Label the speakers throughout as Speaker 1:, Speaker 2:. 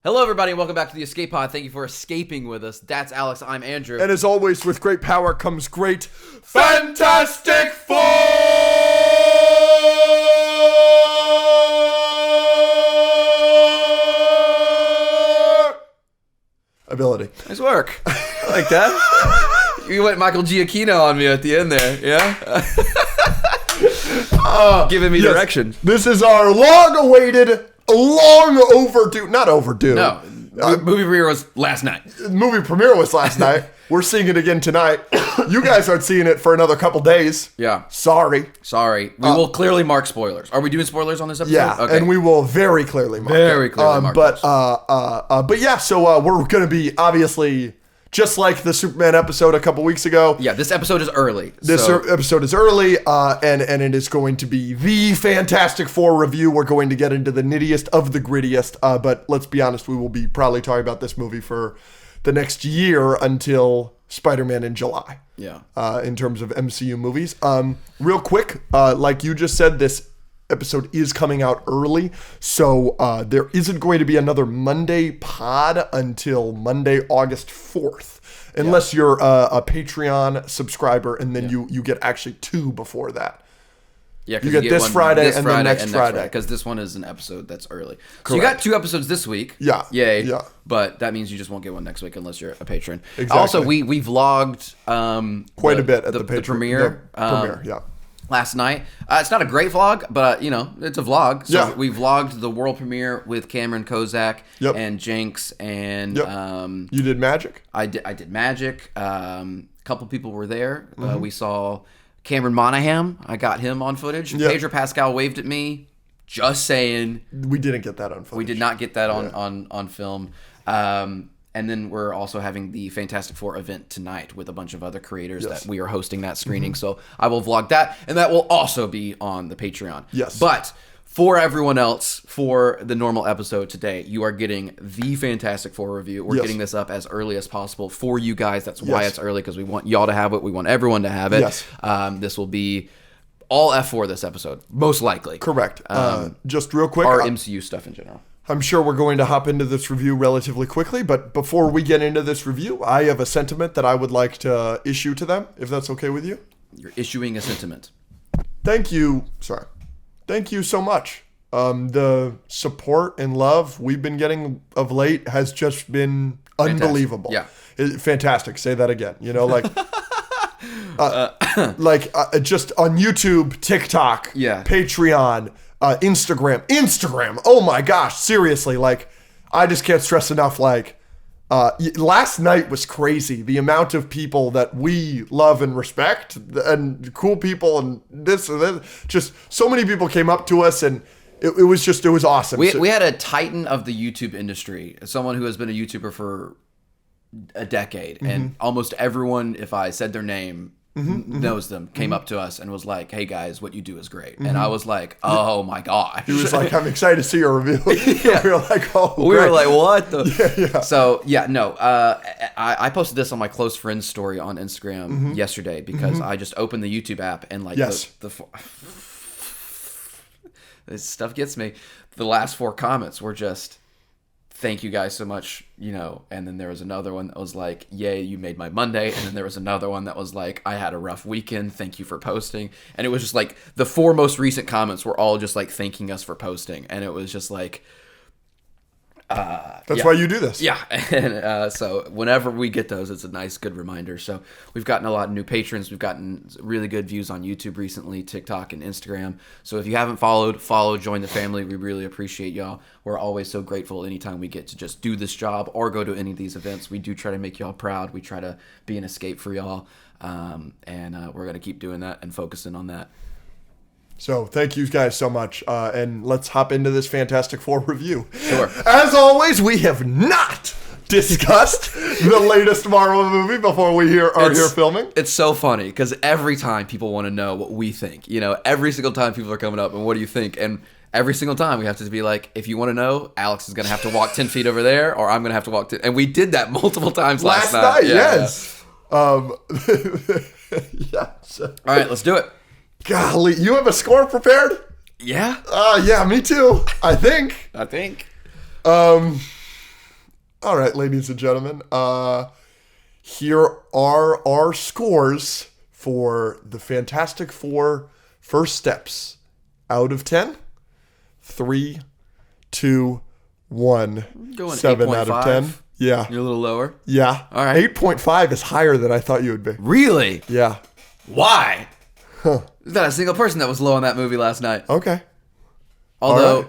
Speaker 1: Hello, everybody, and welcome back to the Escape Pod. Thank you for escaping with us. That's Alex. I'm Andrew.
Speaker 2: And as always, with great power comes great Fantastic Four! Ability.
Speaker 1: Nice work. I like that. You went Michael Giacchino on me at the end there, yeah? Giving me direction.
Speaker 2: This is our long-awaited, long overdue, not overdue.
Speaker 1: No, movie premiere was last night.
Speaker 2: Movie premiere was last night. We're seeing it again tonight. You guys aren't seeing it for another couple days.
Speaker 1: Yeah.
Speaker 2: Sorry.
Speaker 1: We will clearly mark spoilers. Are we doing spoilers on this episode?
Speaker 2: Yeah, okay. And we will very clearly mark But yeah, so we're going to be obviously just like the Superman episode a couple weeks ago.
Speaker 1: Yeah, this episode is early.
Speaker 2: Episode is early, and it is going to be the Fantastic Four review. We're going to get into the nittiest of the grittiest, but let's be honest, we will be probably talking about this movie for the next year until Spider-Man in July.
Speaker 1: Yeah.
Speaker 2: In terms of MCU movies. Real quick, like you just said, this episode is coming out early, so there isn't going to be another Monday pod until Monday, August 4th, unless you're a Patreon subscriber, and then you get actually two before that.
Speaker 1: Yeah,
Speaker 2: you get this Friday and then next Friday.
Speaker 1: Because this one is an episode that's early.
Speaker 2: Correct.
Speaker 1: So you got two episodes this week.
Speaker 2: Yeah.
Speaker 1: Yay.
Speaker 2: Yeah.
Speaker 1: But that means you just won't get one next week unless you're a patron.
Speaker 2: Exactly.
Speaker 1: Also, we vlogged
Speaker 2: quite a bit at the
Speaker 1: premiere.
Speaker 2: Yeah.
Speaker 1: Last night. It's not a great vlog, but it's a vlog. So
Speaker 2: yeah.
Speaker 1: we vlogged the world premiere with Cameron Kozak and Jenks and
Speaker 2: you did Magic?
Speaker 1: I did Magic. A couple people were there. We saw Cameron Monaghan. I got him on footage.
Speaker 2: Yep.
Speaker 1: Pedro Pascal waved at me. Just saying.
Speaker 2: We didn't get that on footage.
Speaker 1: We did not get that on film. And then we're also having the Fantastic Four event tonight with a bunch of other creators that we are hosting that screening. So I will vlog that, and that will also be on the Patreon.
Speaker 2: Yes.
Speaker 1: But for everyone else, for the normal episode today, you are getting the Fantastic Four review. We're getting this up as early as possible for you guys. That's why it's early, because we want y'all to have it. We want everyone to have it.
Speaker 2: Yes.
Speaker 1: This will be all F4 this episode, most likely.
Speaker 2: Correct. Just real quick.
Speaker 1: Our MCU stuff in general.
Speaker 2: I'm sure we're going to hop into this review relatively quickly, but before we get into this review, I have a sentiment that I would like to issue to them, if that's okay with you.
Speaker 1: You're issuing a sentiment.
Speaker 2: Thank you. Sorry. Thank you so much. The support and love we've been getting of late has just been unbelievable.
Speaker 1: Yeah.
Speaker 2: Fantastic. Say that again. Just on YouTube, TikTok, Patreon, Instagram. Oh my gosh, seriously, I just can't stress enough, last night was crazy. The amount of people that we love and respect, and cool people, and this and that, just so many people came up to us, and it was awesome.
Speaker 1: We had a titan of the YouTube industry, someone who has been a YouTuber for a decade, and almost everyone, if I said their name, knows them, came up to us and was like, "Hey guys, what you do is great." And I was like, "Oh my gosh!"
Speaker 2: He was like, "I'm excited to see your review." We were like, "Oh,
Speaker 1: we were like, what the?"
Speaker 2: Yeah.
Speaker 1: So I posted this on my close friends story on Instagram yesterday because I just opened the YouTube app and this stuff gets me. The last 4 comments were just, "Thank you guys so much," and then there was another one that was like, "Yay, you made my Monday," and then there was another one that was like, "I had a rough weekend, thank you for posting," and it was just like, the 4 most recent comments were all just like thanking us for posting, and it was just like,
Speaker 2: that's why you do this.
Speaker 1: Yeah, and so whenever we get those, it's a nice, good reminder. So we've gotten a lot of new patrons. We've gotten really good views on YouTube recently, TikTok, and Instagram. So if you haven't follow, join the family. We really appreciate y'all. We're always so grateful anytime we get to just do this job or go to any of these events. We do try to make y'all proud. We try to be an escape for y'all, and we're going to keep doing that and focusing on that.
Speaker 2: So thank you guys so much, and let's hop into this Fantastic Four review.
Speaker 1: Sure.
Speaker 2: As always, we have not discussed the latest Marvel movie before we are here filming.
Speaker 1: It's so funny because every time people want to know what we think, every single time people are coming up and what do you think, and every single time we have to be like, if you want to know, Alex is going to have to walk 10 feet over there, or I'm going to have to walk 10. And we did that multiple times last night.
Speaker 2: Yes. Yeah.
Speaker 1: All right, let's do it.
Speaker 2: Golly, you have a score prepared?
Speaker 1: Yeah.
Speaker 2: Yeah, me too. I think. All right, ladies and gentlemen. Here are our scores for the Fantastic Four First Steps. Out of 10, 3, 2, 1.
Speaker 1: Going
Speaker 2: 7 out of 10. Yeah.
Speaker 1: You're a little lower?
Speaker 2: Yeah.
Speaker 1: All right.
Speaker 2: 8.5 is higher than I thought you would be.
Speaker 1: Really?
Speaker 2: Yeah.
Speaker 1: Why? There's not a single person that was low on that movie last night.
Speaker 2: Okay.
Speaker 1: Although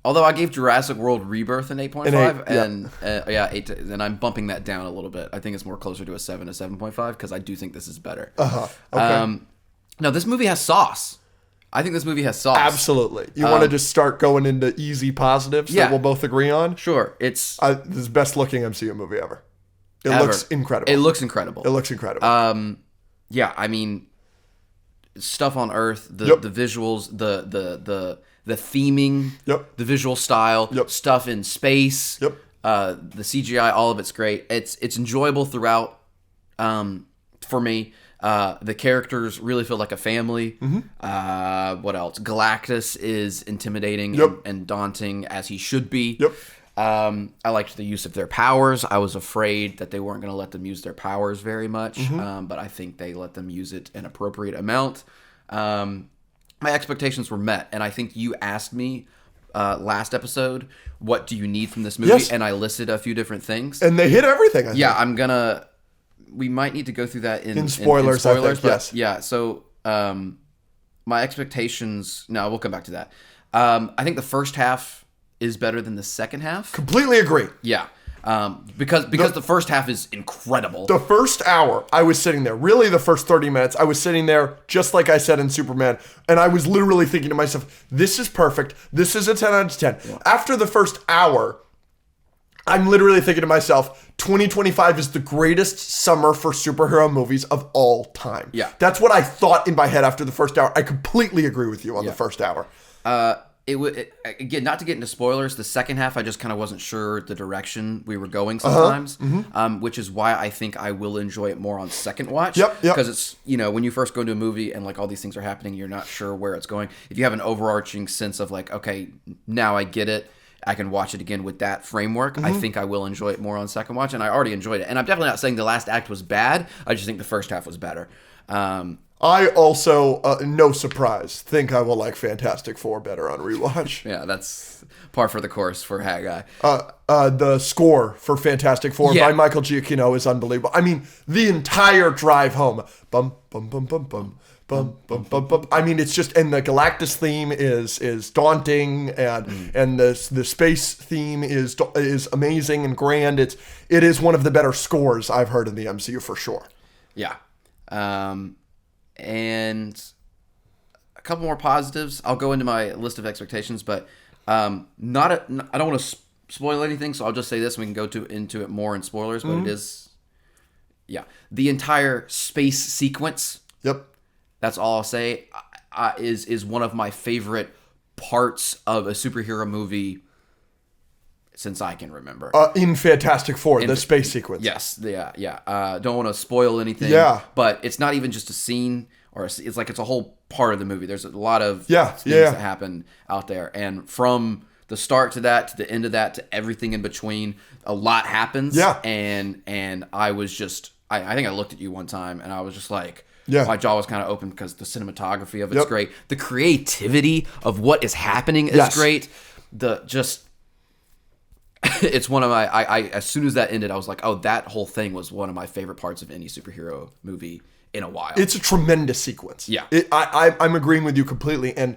Speaker 1: I gave Jurassic World Rebirth an 8.5,
Speaker 2: An
Speaker 1: 8, and I'm bumping that down a little bit. I think it's more closer to a 7 to 7.5 because I do think this is better.
Speaker 2: Okay.
Speaker 1: No, this movie has sauce. I think this movie has sauce.
Speaker 2: Absolutely. You want to just start going into easy positives that we'll both agree on?
Speaker 1: Sure. It's
Speaker 2: this is the best looking MCU movie ever. It looks incredible.
Speaker 1: It looks incredible.
Speaker 2: It looks incredible.
Speaker 1: Yeah, I mean, stuff on Earth, the visuals, the theming,
Speaker 2: the
Speaker 1: visual style, stuff in space,
Speaker 2: the
Speaker 1: CGI, all of it's great. It's enjoyable throughout. For me, the characters really feel like a family. What else? Galactus is intimidating and daunting as he should be. I liked the use of their powers. I was afraid that they weren't going to let them use their powers very much, but I think they let them use it an appropriate amount. My expectations were met, and I think you asked me last episode, what do you need from this movie?
Speaker 2: Yes.
Speaker 1: And I listed a few different things.
Speaker 2: And they hit everything, I think.
Speaker 1: We might need to go through that in
Speaker 2: spoilers, I think,
Speaker 1: but
Speaker 2: yes.
Speaker 1: Yeah, so my expectations... No, we'll come back to that. I think the first half is better than the second half.
Speaker 2: Completely agree.
Speaker 1: Yeah. Because the first half is incredible.
Speaker 2: The first hour, I was sitting there. Really, the first 30 minutes, I was sitting there, just like I said in Superman, and I was literally thinking to myself, this is perfect. This is a 10 out of 10. Yeah. After the first hour, I'm literally thinking to myself, 2025 is the greatest summer for superhero movies of all time.
Speaker 1: Yeah.
Speaker 2: That's what I thought in my head after the first hour. I completely agree with you on the first hour.
Speaker 1: Again, not to get into spoilers, the second half I just kind of wasn't sure the direction we were going sometimes, which is why I think I will enjoy it more on second watch. Because it's, when you first go into a movie and like all these things are happening, you're not sure where it's going. If you have an overarching sense of like, okay, now I get it, I can watch it again with that framework, I think I will enjoy it more on second watch, and I already enjoyed it. And I'm definitely not saying the last act was bad, I just think the first half was better.
Speaker 2: I also, no surprise, think I will like Fantastic Four better on rewatch.
Speaker 1: Yeah, that's par for the course for Haggai.
Speaker 2: The score for Fantastic Four by Michael Giacchino is unbelievable. I mean, the entire drive home. Bum, bum, bum, bum, bum. Bum, bum, bum, bum. I mean, it's just, and the Galactus theme is daunting, and the space theme is amazing and grand. It is one of the better scores I've heard in the MCU for sure.
Speaker 1: Yeah. And a couple more positives. I'll go into my list of expectations, but I don't want to spoil anything, so I'll just say this. We can go into it more in spoilers, but it is, the entire space sequence.
Speaker 2: Yep.
Speaker 1: That's all I'll say. Is one of my favorite parts of a superhero movie since I can remember.
Speaker 2: In Fantastic Four, the space sequence.
Speaker 1: Yes, yeah. Don't want to spoil anything.
Speaker 2: Yeah.
Speaker 1: But it's not even just a scene, it's like it's a whole part of the movie. There's a lot of things that happen out there, and from the start to that, to the end of that, to everything in between, a lot happens.
Speaker 2: Yeah.
Speaker 1: And I was just, I think I looked at you one time, and I was just like.
Speaker 2: Yeah.
Speaker 1: My jaw was kind of open because the cinematography of it's great. The creativity of what is happening is great. It's one of my, as soon as that ended, I was like, oh, that whole thing was one of my favorite parts of any superhero movie in a while.
Speaker 2: It's a tremendous sequence.
Speaker 1: Yeah.
Speaker 2: I'm agreeing with you completely. And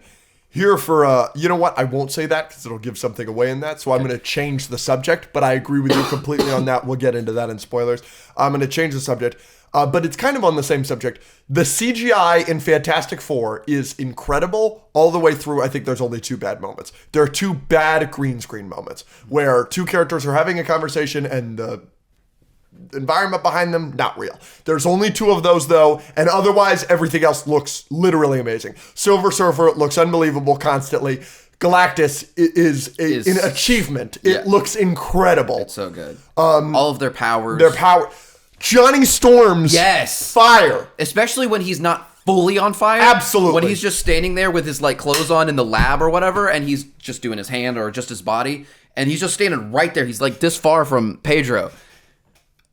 Speaker 2: here for, you know what? I won't say that because it'll give something away in that. So I'm going to change the subject, but I agree with you completely on that. We'll get into that in spoilers. I'm going to change the subject. But it's kind of on the same subject. The CGI in Fantastic Four is incredible all the way through. I think there's only 2 bad moments. There are 2 bad green screen moments where 2 characters are having a conversation and the environment behind them, not real. There's only 2 of those though, and otherwise everything else looks literally amazing. Silver Surfer looks unbelievable constantly. Galactus is an achievement. It looks incredible.
Speaker 1: It's so good. All of their powers.
Speaker 2: Johnny Storm's fire.
Speaker 1: Especially when he's not fully on fire.
Speaker 2: Absolutely.
Speaker 1: When he's just standing there with his like clothes on in the lab or whatever, and he's just doing his hand or just his body, and he's just standing right there. He's like this far from Pedro,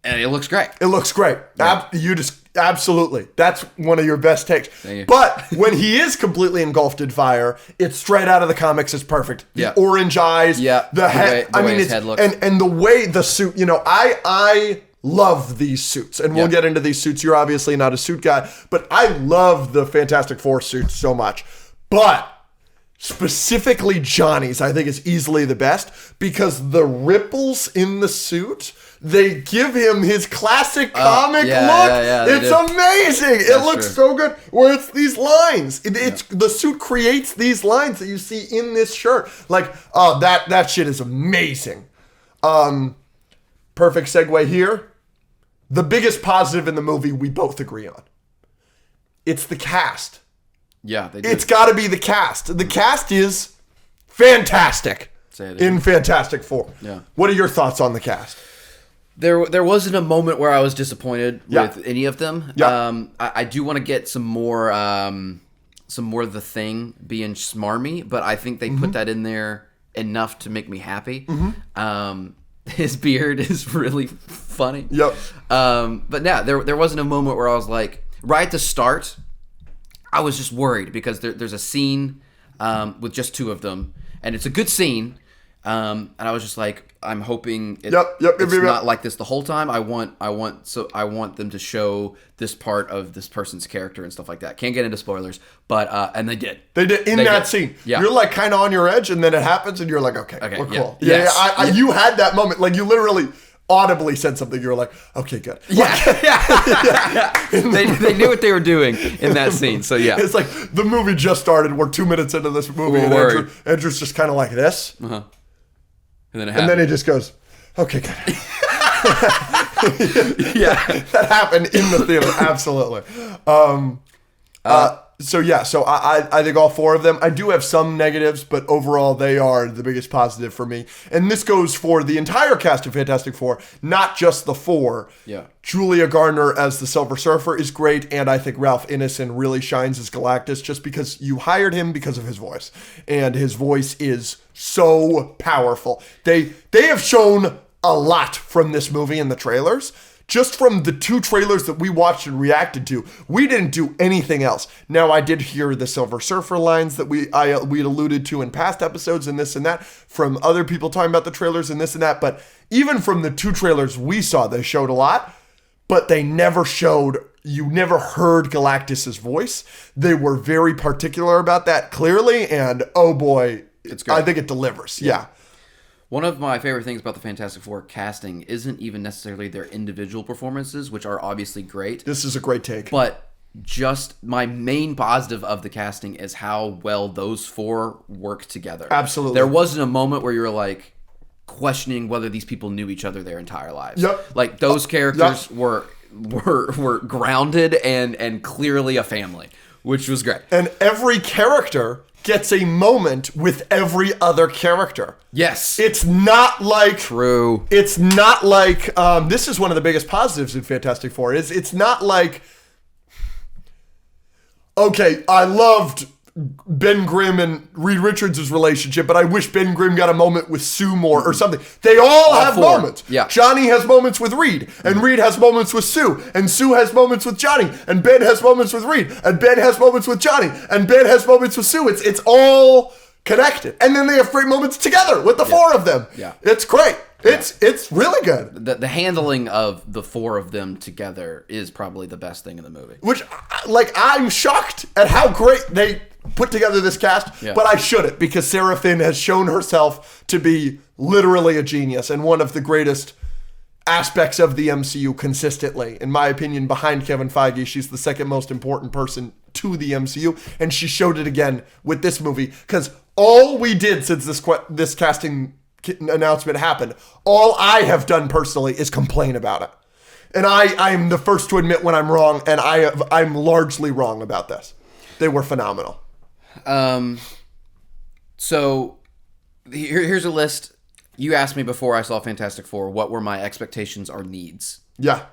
Speaker 1: and it looks great.
Speaker 2: It looks great.
Speaker 1: Yeah.
Speaker 2: You just absolutely. That's one of your best takes.
Speaker 1: Thank you.
Speaker 2: But when he is completely engulfed in fire, it's straight out of the comics. It's perfect. The orange eyes.
Speaker 1: Yeah.
Speaker 2: The head.
Speaker 1: The way his head looks.
Speaker 2: And the way the suit. You know, I love these suits, and we'll get into these suits. You're obviously not a suit guy, but I love the Fantastic Four suits so much. But specifically Johnny's, I think, is easily the best because the ripples in the suit, they give him his classic comic look. It's amazing. It looks so good. Where it's these lines. It's the suit creates these lines that you see in this shirt. Like, oh, that shit is amazing. Perfect segue here. The biggest positive in the movie we both agree on. It's the cast.
Speaker 1: Yeah, they do.
Speaker 2: It's got to be the cast. The cast is fantastic in Fantastic Four.
Speaker 1: Yeah.
Speaker 2: What are your thoughts on the cast?
Speaker 1: There wasn't a moment where I was disappointed with any of them.
Speaker 2: Yeah.
Speaker 1: I do want to get some more of the Thing being smarmy, but I think they put that in there enough to make me happy. His beard is really funny.
Speaker 2: Yep.
Speaker 1: But yeah, there wasn't a moment where I was like, right at the start, I was just worried because there's a scene with just two of them, and it's a good scene. And I was just like, I'm hoping it's not like this the whole time. I want them to show this part of this person's character and stuff like that. Can't get into spoilers, but and they did.
Speaker 2: They did in that scene.
Speaker 1: Yeah.
Speaker 2: You're like kind of on your edge, and then it happens, and you're like, okay, we're cool.
Speaker 1: Yeah.
Speaker 2: You had that moment, like you literally audibly said something. You were like, okay, good.
Speaker 1: They knew what they were doing in that scene. So yeah,
Speaker 2: it's like the movie just started. We're 2 minutes into this movie, and Andrew's just kind of like this.
Speaker 1: And
Speaker 2: then he just goes, okay, good. That happened in the theater, absolutely. So I think all four of them. I do have some negatives, but overall they are the biggest positive for me. And this goes for the entire cast of Fantastic Four, not just the four.
Speaker 1: Yeah.
Speaker 2: Julia Garner as the Silver Surfer is great, and I think Ralph Ineson really shines as Galactus just because you hired him because of his voice. And his voice is so powerful. They have shown a lot from this movie in the trailers. Just from the two trailers that we watched and reacted to, we didn't do anything else. Now, I did hear the Silver Surfer lines that we'd alluded to in past episodes and this and that from other people talking about the trailers and this and that. But even from the two trailers we saw, they showed a lot, but they never showed, you never heard Galactus's voice. They were very particular about that clearly, and oh boy,
Speaker 1: it's great.
Speaker 2: I think it delivers. Yeah.
Speaker 1: One of my favorite things about the Fantastic Four casting isn't even necessarily their individual performances, which are obviously great.
Speaker 2: This is a great take.
Speaker 1: But just my main positive of the casting is how well those four work together.
Speaker 2: Absolutely.
Speaker 1: There wasn't a moment where you were like questioning whether these people knew each other their entire lives.
Speaker 2: Yep.
Speaker 1: Like those characters were grounded and clearly a family, which was great.
Speaker 2: And every character gets a moment with every other character.
Speaker 1: Yes.
Speaker 2: It's not like...
Speaker 1: True.
Speaker 2: It's not like... this is one of the biggest positives in Fantastic Four. It's not like... Okay, I loved Ben Grimm and Reed Richards' relationship, but I wish Ben Grimm got a moment with Sue more or something. They all have moments.
Speaker 1: Yeah.
Speaker 2: Johnny has moments with Reed, and Reed has moments with Sue, and Sue has moments with Johnny, and Ben has moments with Reed, and Ben has moments with Johnny, and Ben has moments with Sue. It's all connected. And then they have great moments together with the four of them.
Speaker 1: Yeah.
Speaker 2: It's great. It's really good.
Speaker 1: The handling of the four of them together is probably the best thing in the movie.
Speaker 2: Which, like, I'm shocked at how great they put together this cast, but I shouldn't, because Sarah Finn has shown herself to be literally a genius and one of the greatest aspects of the MCU consistently. In my opinion, behind Kevin Feige, she's the second most important person to the MCU, and she showed it again with this movie, because all we did since this casting announcement happened, all I have done personally is complain about it. And I'm the first to admit when I'm wrong, and I'm largely wrong about this. They were phenomenal.
Speaker 1: So here's a list. You asked me before I saw Fantastic Four, what were my expectations or needs?
Speaker 2: Yeah.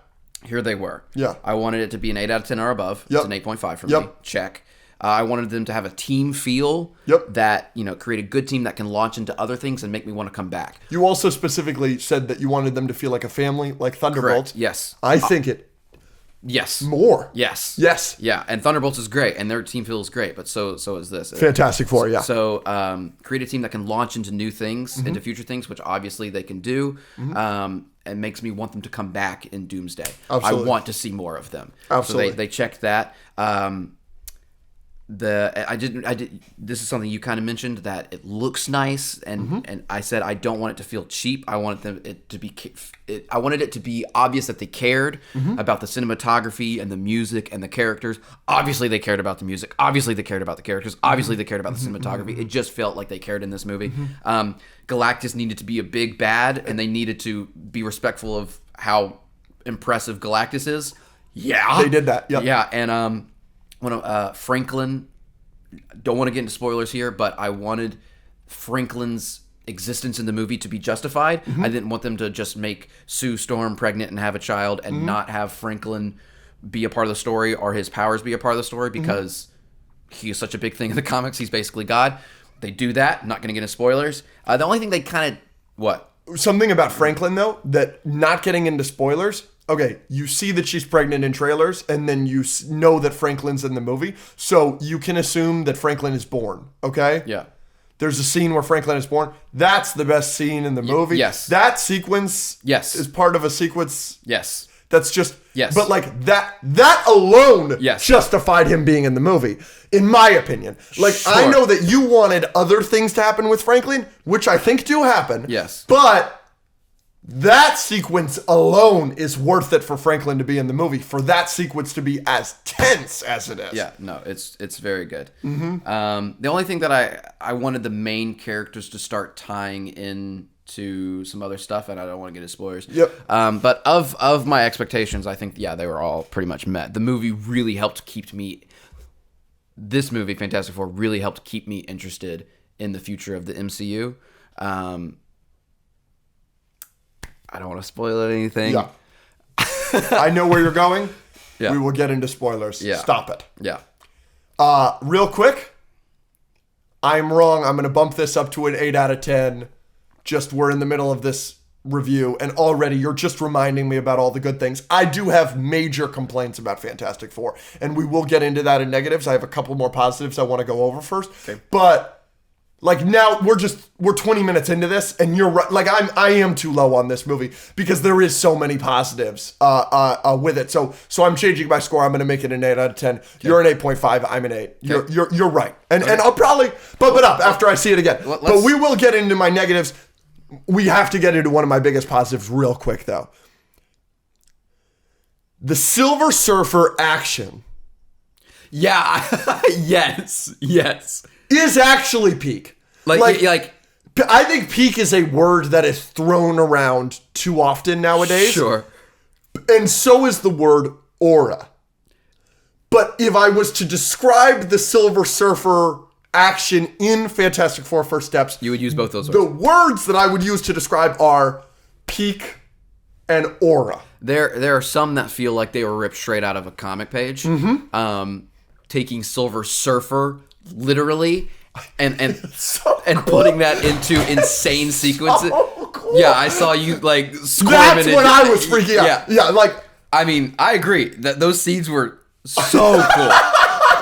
Speaker 1: Here they were.
Speaker 2: Yeah.
Speaker 1: I wanted it to be an 8 out of 10 or above.
Speaker 2: Yep.
Speaker 1: It's an 8.5 for me. Check. I wanted them to have a team feel that, create a good team that can launch into other things and make me want to come back.
Speaker 2: You also specifically said that you wanted them to feel like a family, like Thunderbolts.
Speaker 1: Correct. Yes.
Speaker 2: I think it.
Speaker 1: Yes.
Speaker 2: More.
Speaker 1: Yes.
Speaker 2: Yes.
Speaker 1: Yeah, and Thunderbolts is great, and their team feels great, but so is this.
Speaker 2: Fantastic Four, yeah.
Speaker 1: So create a team that can launch into new things, into future things, which obviously they can do, and makes me want them to come back in Doomsday.
Speaker 2: Absolutely.
Speaker 1: I want to see more of them.
Speaker 2: Absolutely.
Speaker 1: So they checked that. This is something you kind of mentioned, that it looks nice, and I said I don't want it to feel cheap. I wanted it to be obvious that they cared about the cinematography and the music and the characters. Obviously they cared about the music. Obviously they cared about the characters. Obviously they cared about the cinematography. It just felt like they cared in this movie. Galactus needed to be a big bad, and they needed to be respectful of how impressive Galactus is. Yeah,
Speaker 2: they did that. Yep.
Speaker 1: Yeah, and when Franklin, don't want to get into spoilers here, but I wanted Franklin's existence in the movie to be justified. I didn't want them to just make Sue Storm pregnant and have a child and not have Franklin be a part of the story or his powers be a part of the story, because he is such a big thing in the comics. He's basically God. They do that. Not going to get into spoilers. The only thing they kind of...
Speaker 2: Something about Franklin, though, that not getting into spoilers... Okay, you see that she's pregnant in trailers, and then you know that Franklin's in the movie, so you can assume that Franklin is born, okay?
Speaker 1: Yeah.
Speaker 2: There's a scene where Franklin is born. That's the best scene in the movie.
Speaker 1: Yes.
Speaker 2: That sequence is part of a sequence.
Speaker 1: Yes.
Speaker 2: That's just...
Speaker 1: Yes.
Speaker 2: But, like, that alone justified him being in the movie, in my opinion. Like,
Speaker 1: sure.
Speaker 2: I know that you wanted other things to happen with Franklin, which I think do happen.
Speaker 1: Yes.
Speaker 2: But... that sequence alone is worth it for Franklin to be in the movie, for that sequence to be as tense as it is.
Speaker 1: Yeah, no, it's very good. The only thing that I wanted the main characters to start tying in to some other stuff, and I don't want to get into spoilers.
Speaker 2: Yep.
Speaker 1: But of my expectations, I think, they were all pretty much met. The movie really helped keep me... This movie, Fantastic Four, really helped keep me interested in the future of the MCU. I don't want to spoil anything.
Speaker 2: Yeah. I know where you're going.
Speaker 1: Yeah.
Speaker 2: We will get into spoilers.
Speaker 1: Yeah.
Speaker 2: Stop it.
Speaker 1: Yeah.
Speaker 2: Real quick, I'm wrong. I'm going to bump this up to an 8 out of 10. Just we're in the middle of this review, and already you're just reminding me about all the good things. I do have major complaints about Fantastic Four, and we will get into that in negatives. I have a couple more positives I want to go over first.
Speaker 1: Okay.
Speaker 2: But... like, now we're 20 minutes into this, and you're right. Like, I am too low on this movie because there is so many positives with it. So I'm changing my score. I'm going to make it an 8 out of 10. Okay. You're an 8.5. I'm an 8. Okay. You're right. And I'll probably bump it up after I see it again. But we will get into my negatives. We have to get into one of my biggest positives real quick, though. The Silver Surfer action.
Speaker 1: Yeah. Yes.
Speaker 2: Is actually peak. Like I think peak is a word that is thrown around too often nowadays.
Speaker 1: Sure.
Speaker 2: And so is the word aura. But if I was to describe the Silver Surfer action in Fantastic Four First Steps,
Speaker 1: you would use both those words.
Speaker 2: The words that I would use to describe are peak and aura.
Speaker 1: There are some that feel like they were ripped straight out of a comic page. Taking Silver Surfer literally and
Speaker 2: so
Speaker 1: and
Speaker 2: cool.
Speaker 1: Putting that into insane sequences.
Speaker 2: So cool.
Speaker 1: Yeah, I saw you like squirming.
Speaker 2: That's when I was freaking out. Yeah, like
Speaker 1: I mean, I agree that those scenes were so cool.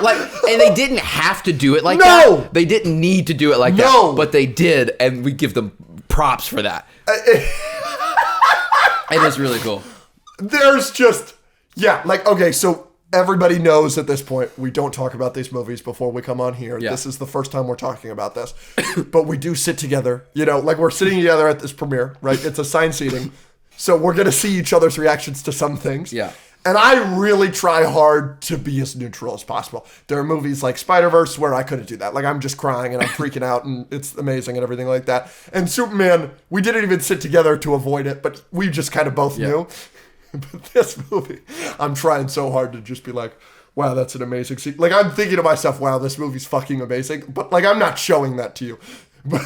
Speaker 1: Like, and they didn't have to do it like that. They didn't need to do it like that, but they did, and we give them props for that. It was really cool.
Speaker 2: There's just okay, so everybody knows at this point we don't talk about these movies before we come on here. Yeah. This is the first time we're talking about this. But we do sit together, like we're sitting together at this premiere, right? It's assigned seating. So we're going to see each other's reactions to some things.
Speaker 1: Yeah.
Speaker 2: And I really try hard to be as neutral as possible. There are movies like Spider-Verse where I couldn't do that. Like, I'm just crying and I'm freaking out and it's amazing and everything like that. And Superman, we didn't even sit together to avoid it, but we just kind of both knew. But this movie, I'm trying so hard to just be like, wow, that's an amazing scene. Like, I'm thinking to myself, wow, this movie's fucking amazing. But, like, I'm not showing that to you. But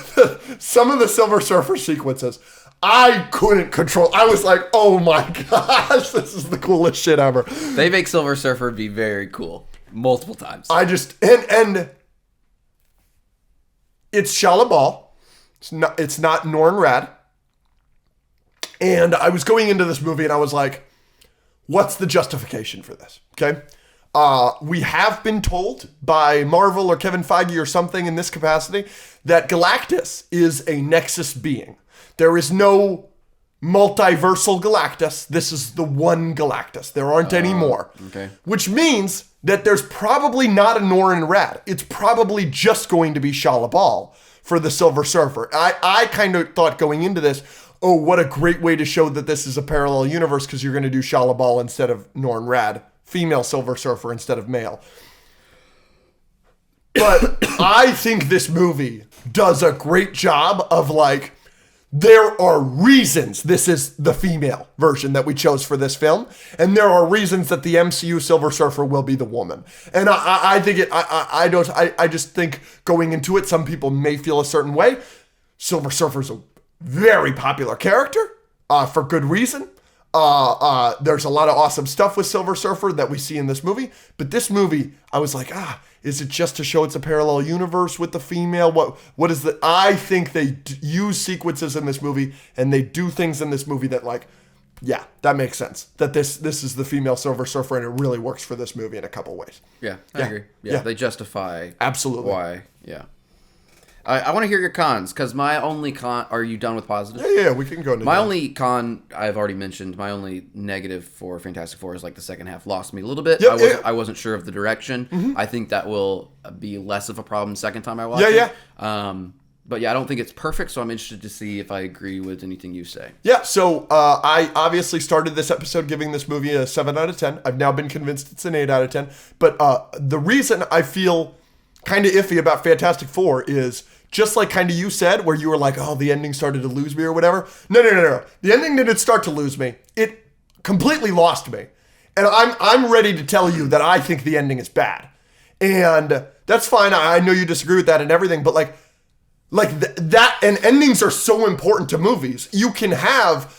Speaker 2: some of the Silver Surfer sequences, I couldn't control. I was like, oh my gosh, this is the coolest shit ever.
Speaker 1: They make Silver Surfer be very cool. multiple times.
Speaker 2: And it's Shalabal. It's not Norrin Rad. And I was going into this movie and I was like, what's the justification for this? Okay. We have been told by Marvel or Kevin Feige or something in this capacity that Galactus is a Nexus being. There is no multiversal Galactus. This is the one Galactus. There aren't any more.
Speaker 1: Okay.
Speaker 2: Which means that there's probably not a Norrin Rad. It's probably just going to be Shalabal for the Silver Surfer. I kind of thought going into this, oh, what a great way to show that this is a parallel universe because you're going to do Shalabal instead of Norrin Rad. Female Silver Surfer instead of male. But I think this movie does a great job of like, there are reasons this is the female version that we chose for this film, and there are reasons that the MCU Silver Surfer will be the woman. And I think I just think going into it, some people may feel a certain way. Silver Surfer's a very popular character for good reason. There's a lot of awesome stuff with Silver Surfer that we see in this movie, but this movie, I was like, is it just to show it's a parallel universe with the female? What is the? I think they use sequences in this movie and they do things in this movie that like, yeah, that makes sense. That this is the female Silver Surfer and it really works for this movie in a couple ways.
Speaker 1: Yeah, I agree. Yeah, they justify
Speaker 2: absolutely
Speaker 1: why. Yeah. I want to hear your cons, because my only con... Are you done with positives?
Speaker 2: Yeah, we can go into
Speaker 1: my only con, I've already mentioned, my only negative for Fantastic Four is like the second half lost me a little bit. I wasn't sure of the direction. Mm-hmm. I think that will be less of a problem second time I watch it. Yeah. But yeah, I don't think it's perfect, so I'm interested to see if I agree with anything you say.
Speaker 2: Yeah, so I obviously started this episode giving this movie a 7 out of 10. I've now been convinced it's an 8 out of 10. But the reason I feel kind of iffy about Fantastic Four is just like kind of you said, where you were like, oh, the ending started to lose me or whatever. No. The ending didn't start to lose me. It completely lost me. And I'm ready to tell you that I think the ending is bad. And that's fine. I know you disagree with that and everything, but like that, and endings are so important to movies. You can have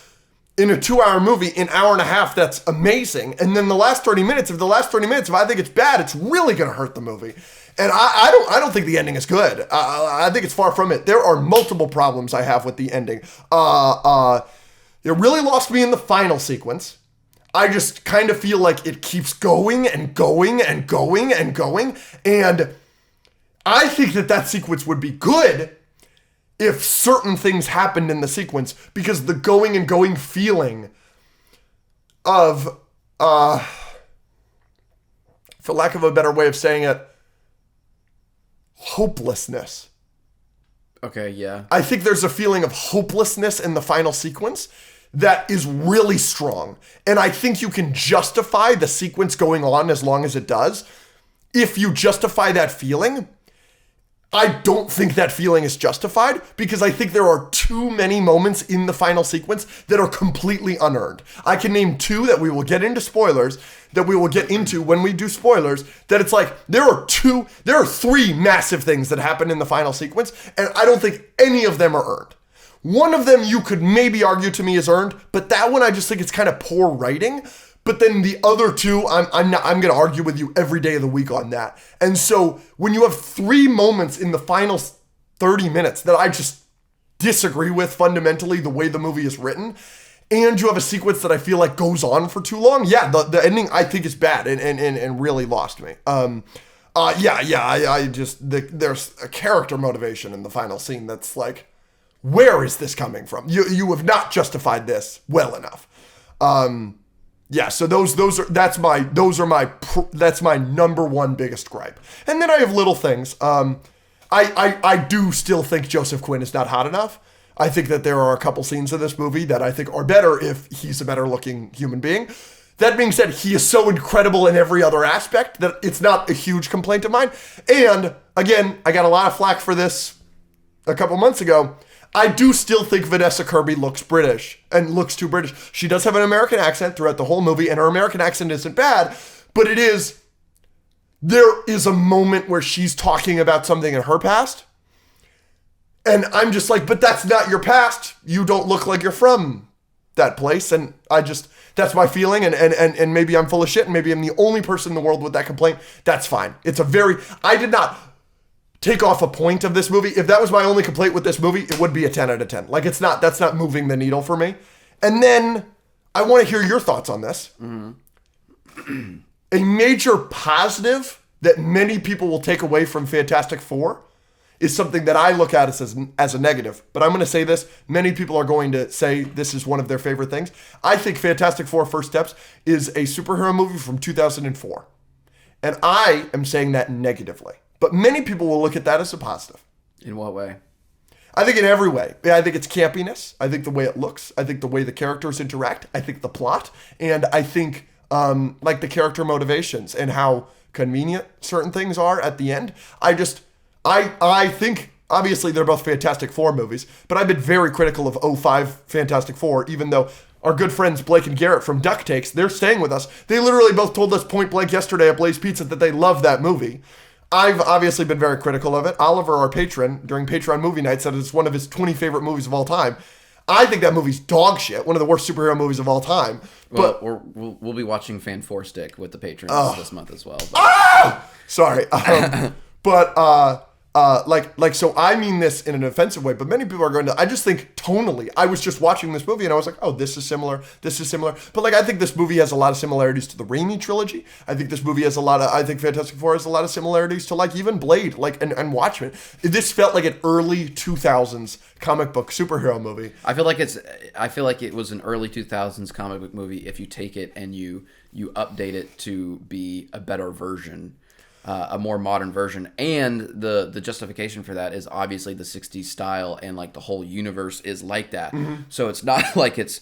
Speaker 2: in a 2-hour movie, an hour and a half, that's amazing. And then the last 30 minutes, if I think it's bad, it's really going to hurt the movie. And I don't think the ending is good. I think it's far from it. There are multiple problems I have with the ending. It really lost me in the final sequence. I just kind of feel like it keeps going and going and going and going. And I think that sequence would be good if certain things happened in the sequence, because the going and going feeling of, for lack of a better way of saying it, hopelessness.
Speaker 1: Okay, yeah.
Speaker 2: I think there's a feeling of hopelessness in the final sequence that is really strong. And I think you can justify the sequence going on as long as it does. If you justify that feeling, I don't think that feeling is justified, because I think there are too many moments in the final sequence that are completely unearned. I can name 2 that we will get into spoilers, that we will get into when we do spoilers, that it's like, there are 3 massive things that happen in the final sequence, and I don't think any of them are earned. One of them you could maybe argue to me is earned, but that one I just think it's kind of poor writing. But then the other 2, I'm going to argue with you every day of the week on that. And so when you have 3 moments in the final 30 minutes that I just disagree with fundamentally the way the movie is written, and you have a sequence that I feel like goes on for too long, yeah, the ending I think is bad and really lost me. There's a character motivation in the final scene that's like, where is this coming from? You have not justified this well enough. Yeah, so that's my number one biggest gripe. And then I have little things. I do still think Joseph Quinn is not hot enough. I think that there are a couple scenes in this movie that I think are better if he's a better looking human being. That being said, he is so incredible in every other aspect that it's not a huge complaint of mine. And again, I got a lot of flack for this a couple months ago. I do still think Vanessa Kirby looks British and looks too British. She does have an American accent throughout the whole movie, and her American accent isn't bad, but there is a moment where she's talking about something in her past, and I'm just like, but that's not your past. You don't look like you're from that place, and that's my feeling, and maybe I'm full of shit, and maybe I'm the only person in the world with that complaint. That's fine. I did not take off a point of this movie. If that was my only complaint with this movie, it would be a 10 out of 10. Like, that's not moving the needle for me. And then I want to hear your thoughts on this. Mm-hmm. A major positive that many people will take away from Fantastic Four is something that I look at as a negative. But I'm going to say this. Many people are going to say this is one of their favorite things. I think Fantastic Four First Steps is a superhero movie from 2004. And I am saying that negatively. But many people will look at that as a positive.
Speaker 1: In what way?
Speaker 2: I think in every way. Yeah, I think it's campiness. I think the way it looks. I think the way the characters interact. I think the plot. And I think like the character motivations and how convenient certain things are at the end. I think, obviously, they're both Fantastic Four movies, but I've been very critical of 05 Fantastic Four, even though our good friends Blake and Garrett from Duck Takes, they're staying with us. They literally both told us point blank yesterday at Blaze Pizza that they love that movie. I've obviously been very critical of it. Oliver, our patron, during Patreon Movie Night, said it's one of his 20 favorite movies of all time. I think that movie's dog shit, one of the worst superhero movies of all time. But
Speaker 1: we'll be watching Fan Four Stick with the patrons this month as well.
Speaker 2: Sorry. So I mean this in an offensive way, but many people are going to, I just think tonally, I was just watching this movie and I was like, oh, this is similar. But like, I think this movie has a lot of similarities to the Raimi trilogy. I think this movie has I think Fantastic Four has a lot of similarities to like even Blade, and Watchmen. This felt like an early 2000s comic book superhero movie.
Speaker 1: I feel like it was an early 2000s comic book movie if you take it and you update it to be a better version. A more modern version, and the justification for that is obviously the 60s style, and like the whole universe is like that. Mm-hmm. So it's not like it's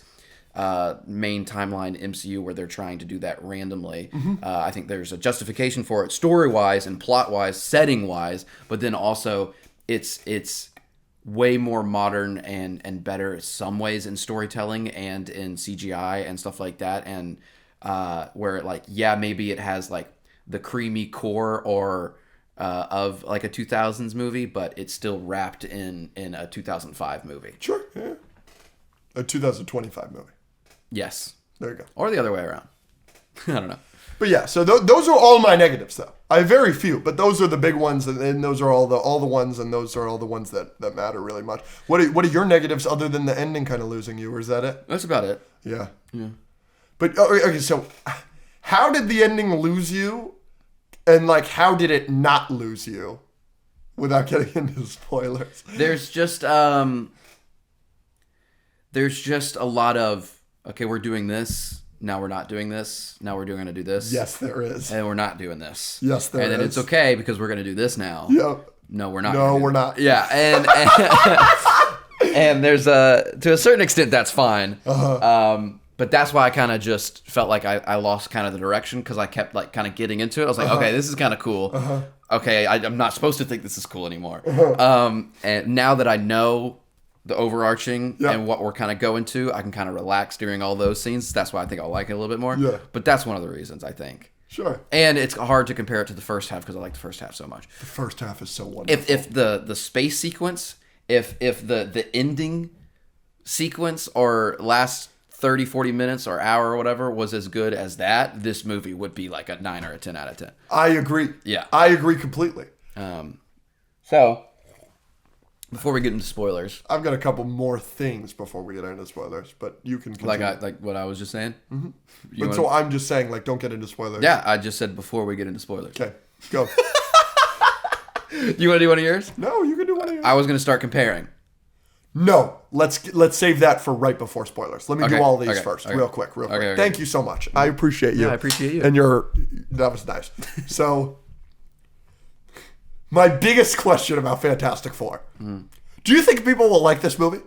Speaker 1: main timeline MCU where they're trying to do that randomly. Mm-hmm. I think there's a justification for it story-wise and plot-wise, setting-wise, but then also it's way more modern and better in some ways in storytelling and in CGI and stuff like that, and where like, yeah, maybe it has like the creamy core or of like a 2000s movie, but it's still wrapped in a 2005 movie.
Speaker 2: Sure, yeah. A 2025 movie.
Speaker 1: Yes.
Speaker 2: There you go.
Speaker 1: Or the other way around. I don't know.
Speaker 2: But yeah, so those are all my negatives, though. I have very few, but those are the big ones, and those are all the ones, and those are all the ones that matter really much. What are your negatives other than the ending kind of losing you, or is that it?
Speaker 1: That's about it.
Speaker 2: Yeah. But okay, so how did the ending lose you? And like, how did it not lose you? Without getting into spoilers.
Speaker 1: There's just a lot of, okay, we're doing this. Now we're not doing this. Now we're going to do this.
Speaker 2: Yes, there is.
Speaker 1: And we're not doing this.
Speaker 2: Yes, there is.
Speaker 1: And then it's okay because we're going to do this now.
Speaker 2: Yep.
Speaker 1: No, we're not.
Speaker 2: No, we're not.
Speaker 1: Yeah, and and there's to a certain extent that's fine. Uh-huh. But that's why I kind of just felt like I lost kind of the direction because I kept like kind of getting into it. I was like, okay, this is kind of cool. Okay, I'm not supposed to think this is cool anymore. And now that I know the overarching and what we're kind of going to, I can kind of relax during all those scenes. That's why I think I'll like it a little bit more.
Speaker 2: Yeah.
Speaker 1: But that's one of the reasons, I think.
Speaker 2: Sure.
Speaker 1: And it's hard to compare it to the first half because I like the first half so much.
Speaker 2: The first half is so wonderful.
Speaker 1: If the space sequence, if the ending sequence or last 30, 40 minutes or hour or whatever was as good as that, this movie would be like a 9 or a 10 out of 10.
Speaker 2: I agree.
Speaker 1: Yeah.
Speaker 2: I agree completely.
Speaker 1: So, before we get into spoilers.
Speaker 2: I've got a couple more things before we get into spoilers, but you can continue.
Speaker 1: Like what I was just saying?
Speaker 2: Mm-hmm. So I'm just saying, like, don't get into spoilers.
Speaker 1: Yeah, I just said before we get into spoilers.
Speaker 2: Okay, go.
Speaker 1: You want to do one of yours?
Speaker 2: No, you can do one of yours.
Speaker 1: I was going to start comparing.
Speaker 2: No, let's save that for right before spoilers. Let me do all these first, real quick.
Speaker 1: Okay.
Speaker 2: Thank you so much. I appreciate you.
Speaker 1: Yeah, I appreciate you.
Speaker 2: And that was nice. So, my biggest question about Fantastic Four. Do you think people will like this movie?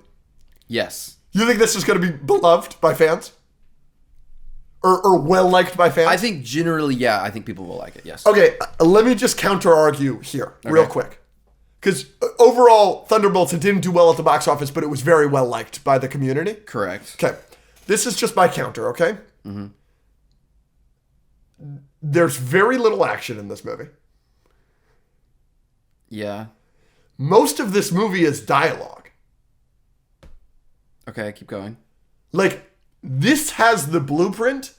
Speaker 1: Yes.
Speaker 2: You think this is going to be beloved by fans? Or well-liked by fans?
Speaker 1: I think generally, yeah, I think people will like it, yes.
Speaker 2: Okay, let me just counter-argue here real quick. Because overall, Thunderbolts, it didn't do well at the box office, but it was very well liked by the community.
Speaker 1: Correct.
Speaker 2: Okay. This is just my counter, okay? Mm-hmm. There's very little action in this movie.
Speaker 1: Yeah.
Speaker 2: Most of this movie is dialogue.
Speaker 1: Okay, keep going.
Speaker 2: Like, this has the blueprint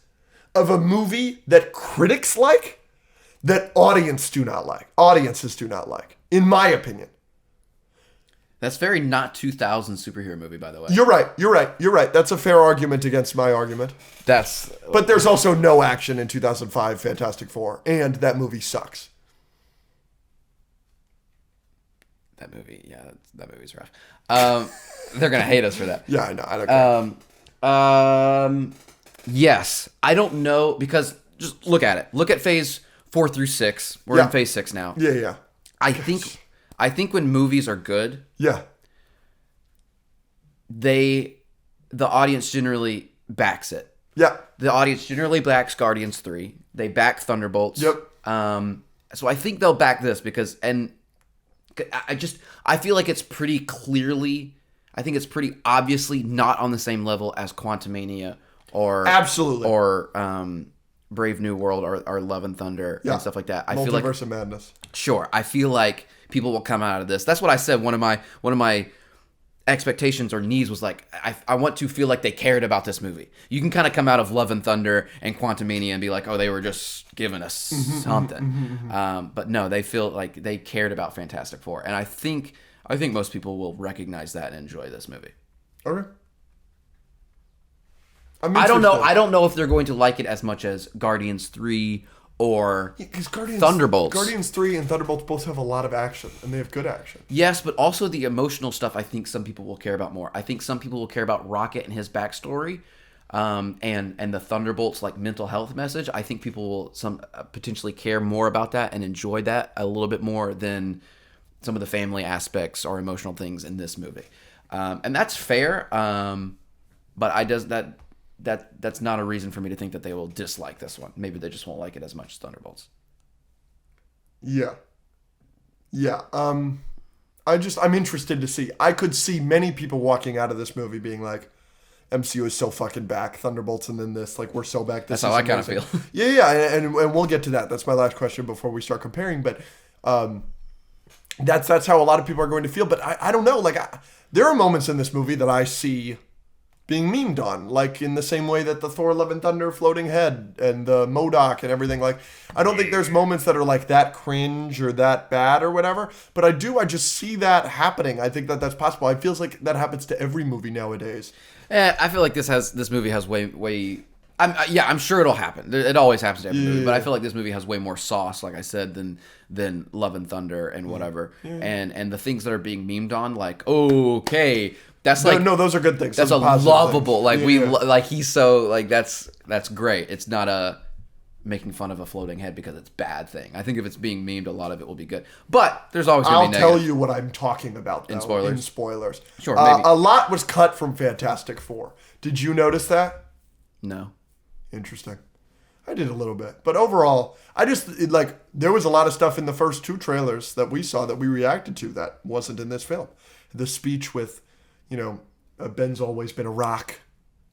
Speaker 2: of a movie that critics like, that audiences do not like, in my opinion.
Speaker 1: That's very not 2000 superhero movie, by the way.
Speaker 2: You're right. That's a fair argument against my argument. But there's also no action in 2005 Fantastic Four, and that movie sucks.
Speaker 1: That movie's rough. They're gonna hate us for that.
Speaker 2: Yeah, I know. I don't care.
Speaker 1: Yes, I don't know, because just look at it. Look at phase 4 through 6. We're in phase 6 now.
Speaker 2: Yeah.
Speaker 1: I think when movies are good, the audience generally backs it.
Speaker 2: Yeah.
Speaker 1: The audience generally backs Guardians 3. They back Thunderbolts.
Speaker 2: Yep.
Speaker 1: So I think they'll back this because, and I feel like it's pretty clearly, I think it's pretty obviously not on the same level as Quantumania or
Speaker 2: absolutely
Speaker 1: or Brave New World or Love and Thunder and stuff like that. I feel like
Speaker 2: Multiverse of Madness.
Speaker 1: Sure, I feel like people will come out of this. That's what I said. One of my expectations or needs was like, I want to feel like they cared about this movie. You can kind of come out of Love and Thunder and Quantumania and be like, oh, they were just giving us something. But no, they feel like they cared about Fantastic Four. And I think most people will recognize that and enjoy this movie.
Speaker 2: Okay.
Speaker 1: I don't know. I don't know if they're going to like it as much as Guardians 3 or Thunderbolts.
Speaker 2: Guardians 3 and Thunderbolts both have a lot of action, and they have good action.
Speaker 1: Yes, but also the emotional stuff I think some people will care about more. I think some people will care about Rocket and his backstory, and the Thunderbolts like mental health message. I think people will potentially care more about that and enjoy that a little bit more than some of the family aspects or emotional things in this movie. And that's fair, but that's not a reason for me to think that they will dislike this one. Maybe they just won't like it as much as Thunderbolts.
Speaker 2: Yeah. I'm interested to see. I could see many people walking out of this movie being like, MCU is so fucking back. Thunderbolts and then this, like, we're so back.
Speaker 1: That's how I kind of feel.
Speaker 2: Yeah, and we'll get to that. That's my last question before we start comparing. But that's how a lot of people are going to feel. But I don't know. Like, there are moments in this movie that I see being memed on, like in the same way that the Thor Love and Thunder floating head and the MODOK and everything. Like, I don't think there's moments that are like that cringe or that bad or whatever, but I just see that happening. I think that's possible. It feels like that happens to every movie nowadays.
Speaker 1: I feel like this movie has way. I'm sure it'll happen. It always happens to every movie, but I feel like this movie has way more sauce, like I said, than Love and Thunder and whatever. And the things that are being memed on, like, okay. That's like
Speaker 2: no, those are good things.
Speaker 1: That's a lovable things. Like he's so like that's great. It's not a making fun of a floating head because it's bad thing. I think if it's being memed, a lot of it will be good. But there's always going to be negative.
Speaker 2: I'll tell you what I'm talking about though, in spoilers.
Speaker 1: Sure, maybe.
Speaker 2: A lot was cut from Fantastic Four. Did you notice that?
Speaker 1: No.
Speaker 2: Interesting. I did a little bit, but overall, there was a lot of stuff in the first two trailers that we saw that we reacted to that wasn't in this film. The speech with, Ben's always been a rock,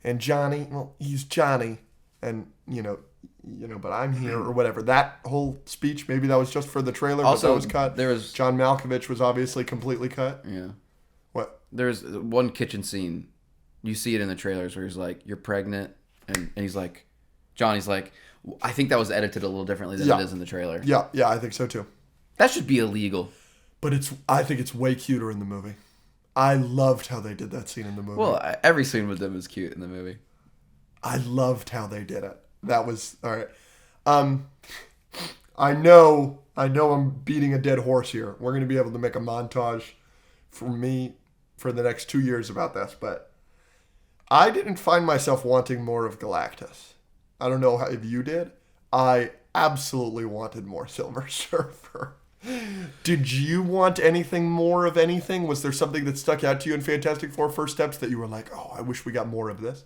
Speaker 2: and Johnny, well, he's Johnny, and but I'm here or whatever. That whole speech, maybe that was just for the trailer,
Speaker 1: also,
Speaker 2: but that was cut.
Speaker 1: There was
Speaker 2: John Malkovich was obviously completely cut.
Speaker 1: Yeah.
Speaker 2: What?
Speaker 1: There's one kitchen scene, you see it in the trailers where he's like, "You're pregnant," and he's like, Johnny's like, I think that was edited a little differently than it is in the trailer.
Speaker 2: Yeah, I think so too.
Speaker 1: That should be illegal.
Speaker 2: But I think it's way cuter in the movie. I loved how they did that scene in the movie.
Speaker 1: Well, every scene with them is cute in the movie.
Speaker 2: I loved how they did it. That was all right. I know I'm beating a dead horse here. We're going to be able to make a montage for me for the next 2 years about this, but I didn't find myself wanting more of Galactus. I don't know if you did. I absolutely wanted more Silver Surfer. Did you want anything more of anything? Was there something that stuck out to you in Fantastic Four First Steps that you were like, oh, I wish we got more of this?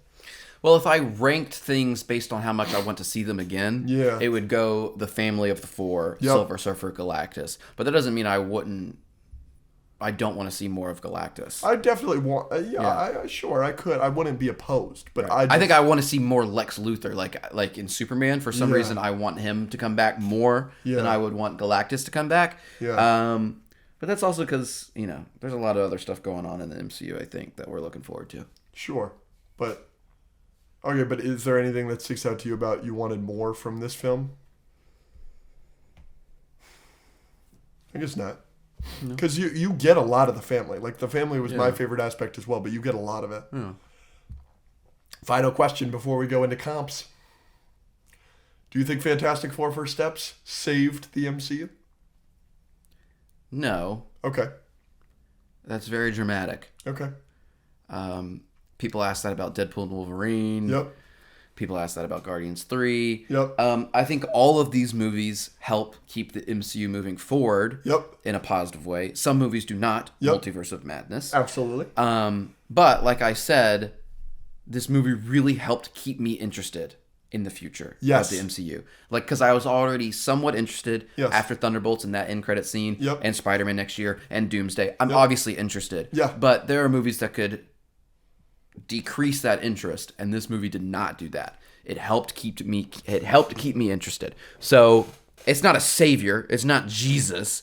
Speaker 1: Well, if I ranked things based on how much I want to see them again, it would go the Family of the Four, Silver Surfer, Galactus. But that doesn't mean I don't want to see more of Galactus.
Speaker 2: I definitely want. Sure, I could. I wouldn't be opposed, but
Speaker 1: I think I want to see more Lex Luthor, like in Superman. For some reason, I want him to come back more than I would want Galactus to come back.
Speaker 2: Yeah.
Speaker 1: But that's also because there's a lot of other stuff going on in the MCU. I think that we're looking forward to.
Speaker 2: Sure, but Okay, but is there anything that sticks out to you about you wanted more from this film? I guess not. Because you get a lot of the family. Like, the family was my favorite aspect as well, but you get a lot of it.
Speaker 1: Yeah.
Speaker 2: Final question before we go into comps. Do you think Fantastic Four First Steps saved the MCU?
Speaker 1: No.
Speaker 2: Okay.
Speaker 1: That's very dramatic.
Speaker 2: Okay.
Speaker 1: People ask that about Deadpool and Wolverine.
Speaker 2: Yep.
Speaker 1: People ask that about Guardians 3.
Speaker 2: Yep.
Speaker 1: I think all of these movies help keep the MCU moving forward in a positive way. Some movies do not. Multiverse of Madness.
Speaker 2: Absolutely.
Speaker 1: But like I said, this movie really helped keep me interested in the future of the MCU. Like, because I was already somewhat interested after Thunderbolts and that end credit scene and Spider-Man next year and Doomsday. I'm obviously interested.
Speaker 2: Yeah.
Speaker 1: But there are movies that could decrease that interest, and this movie did not do that. It helped keep me interested. So it's not a savior, it's not Jesus,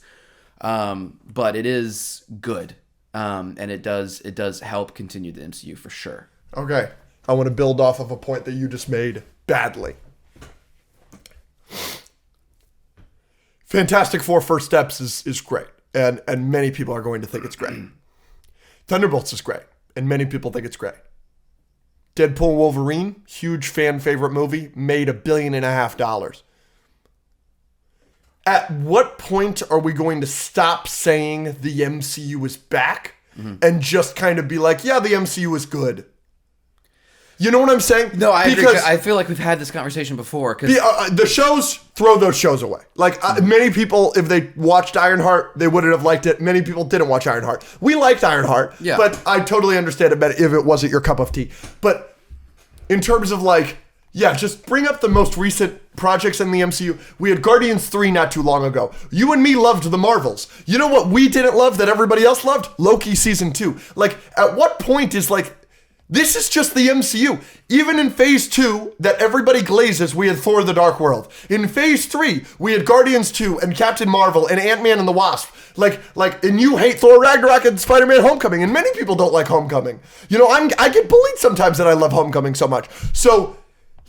Speaker 1: but it is good. And it does help continue the MCU for sure.
Speaker 2: Okay. I want to build off of a point that you just made badly. Fantastic Four First Steps is great. And many people are going to think it's great. Thunderbolts is great. And many people think it's great. Deadpool and Wolverine, huge fan favorite movie, made $1.5 billion. At what point are we going to stop saying the MCU is back and just kind of be like, yeah, the MCU is good? You know what I'm saying?
Speaker 1: No, I agree. I feel like we've had this conversation before.
Speaker 2: The shows, throw those shows away. Like, many people, if they watched Ironheart, they wouldn't have liked it. Many people didn't watch Ironheart. We liked Ironheart, but I totally understand it if it wasn't your cup of tea. But in terms of like, just bring up the most recent projects in the MCU. We had Guardians 3 not too long ago. You and me loved the Marvels. You know what we didn't love that everybody else loved? Loki Season 2. Like, at what point is like, this is just the MCU. Even in Phase 2, that everybody glazes, we had Thor the Dark World. In Phase 3, we had Guardians 2 and Captain Marvel and Ant-Man and the Wasp. And you hate Thor Ragnarok and Spider-Man Homecoming, and many people don't like Homecoming. You know, I get bullied sometimes that I love Homecoming so much. So,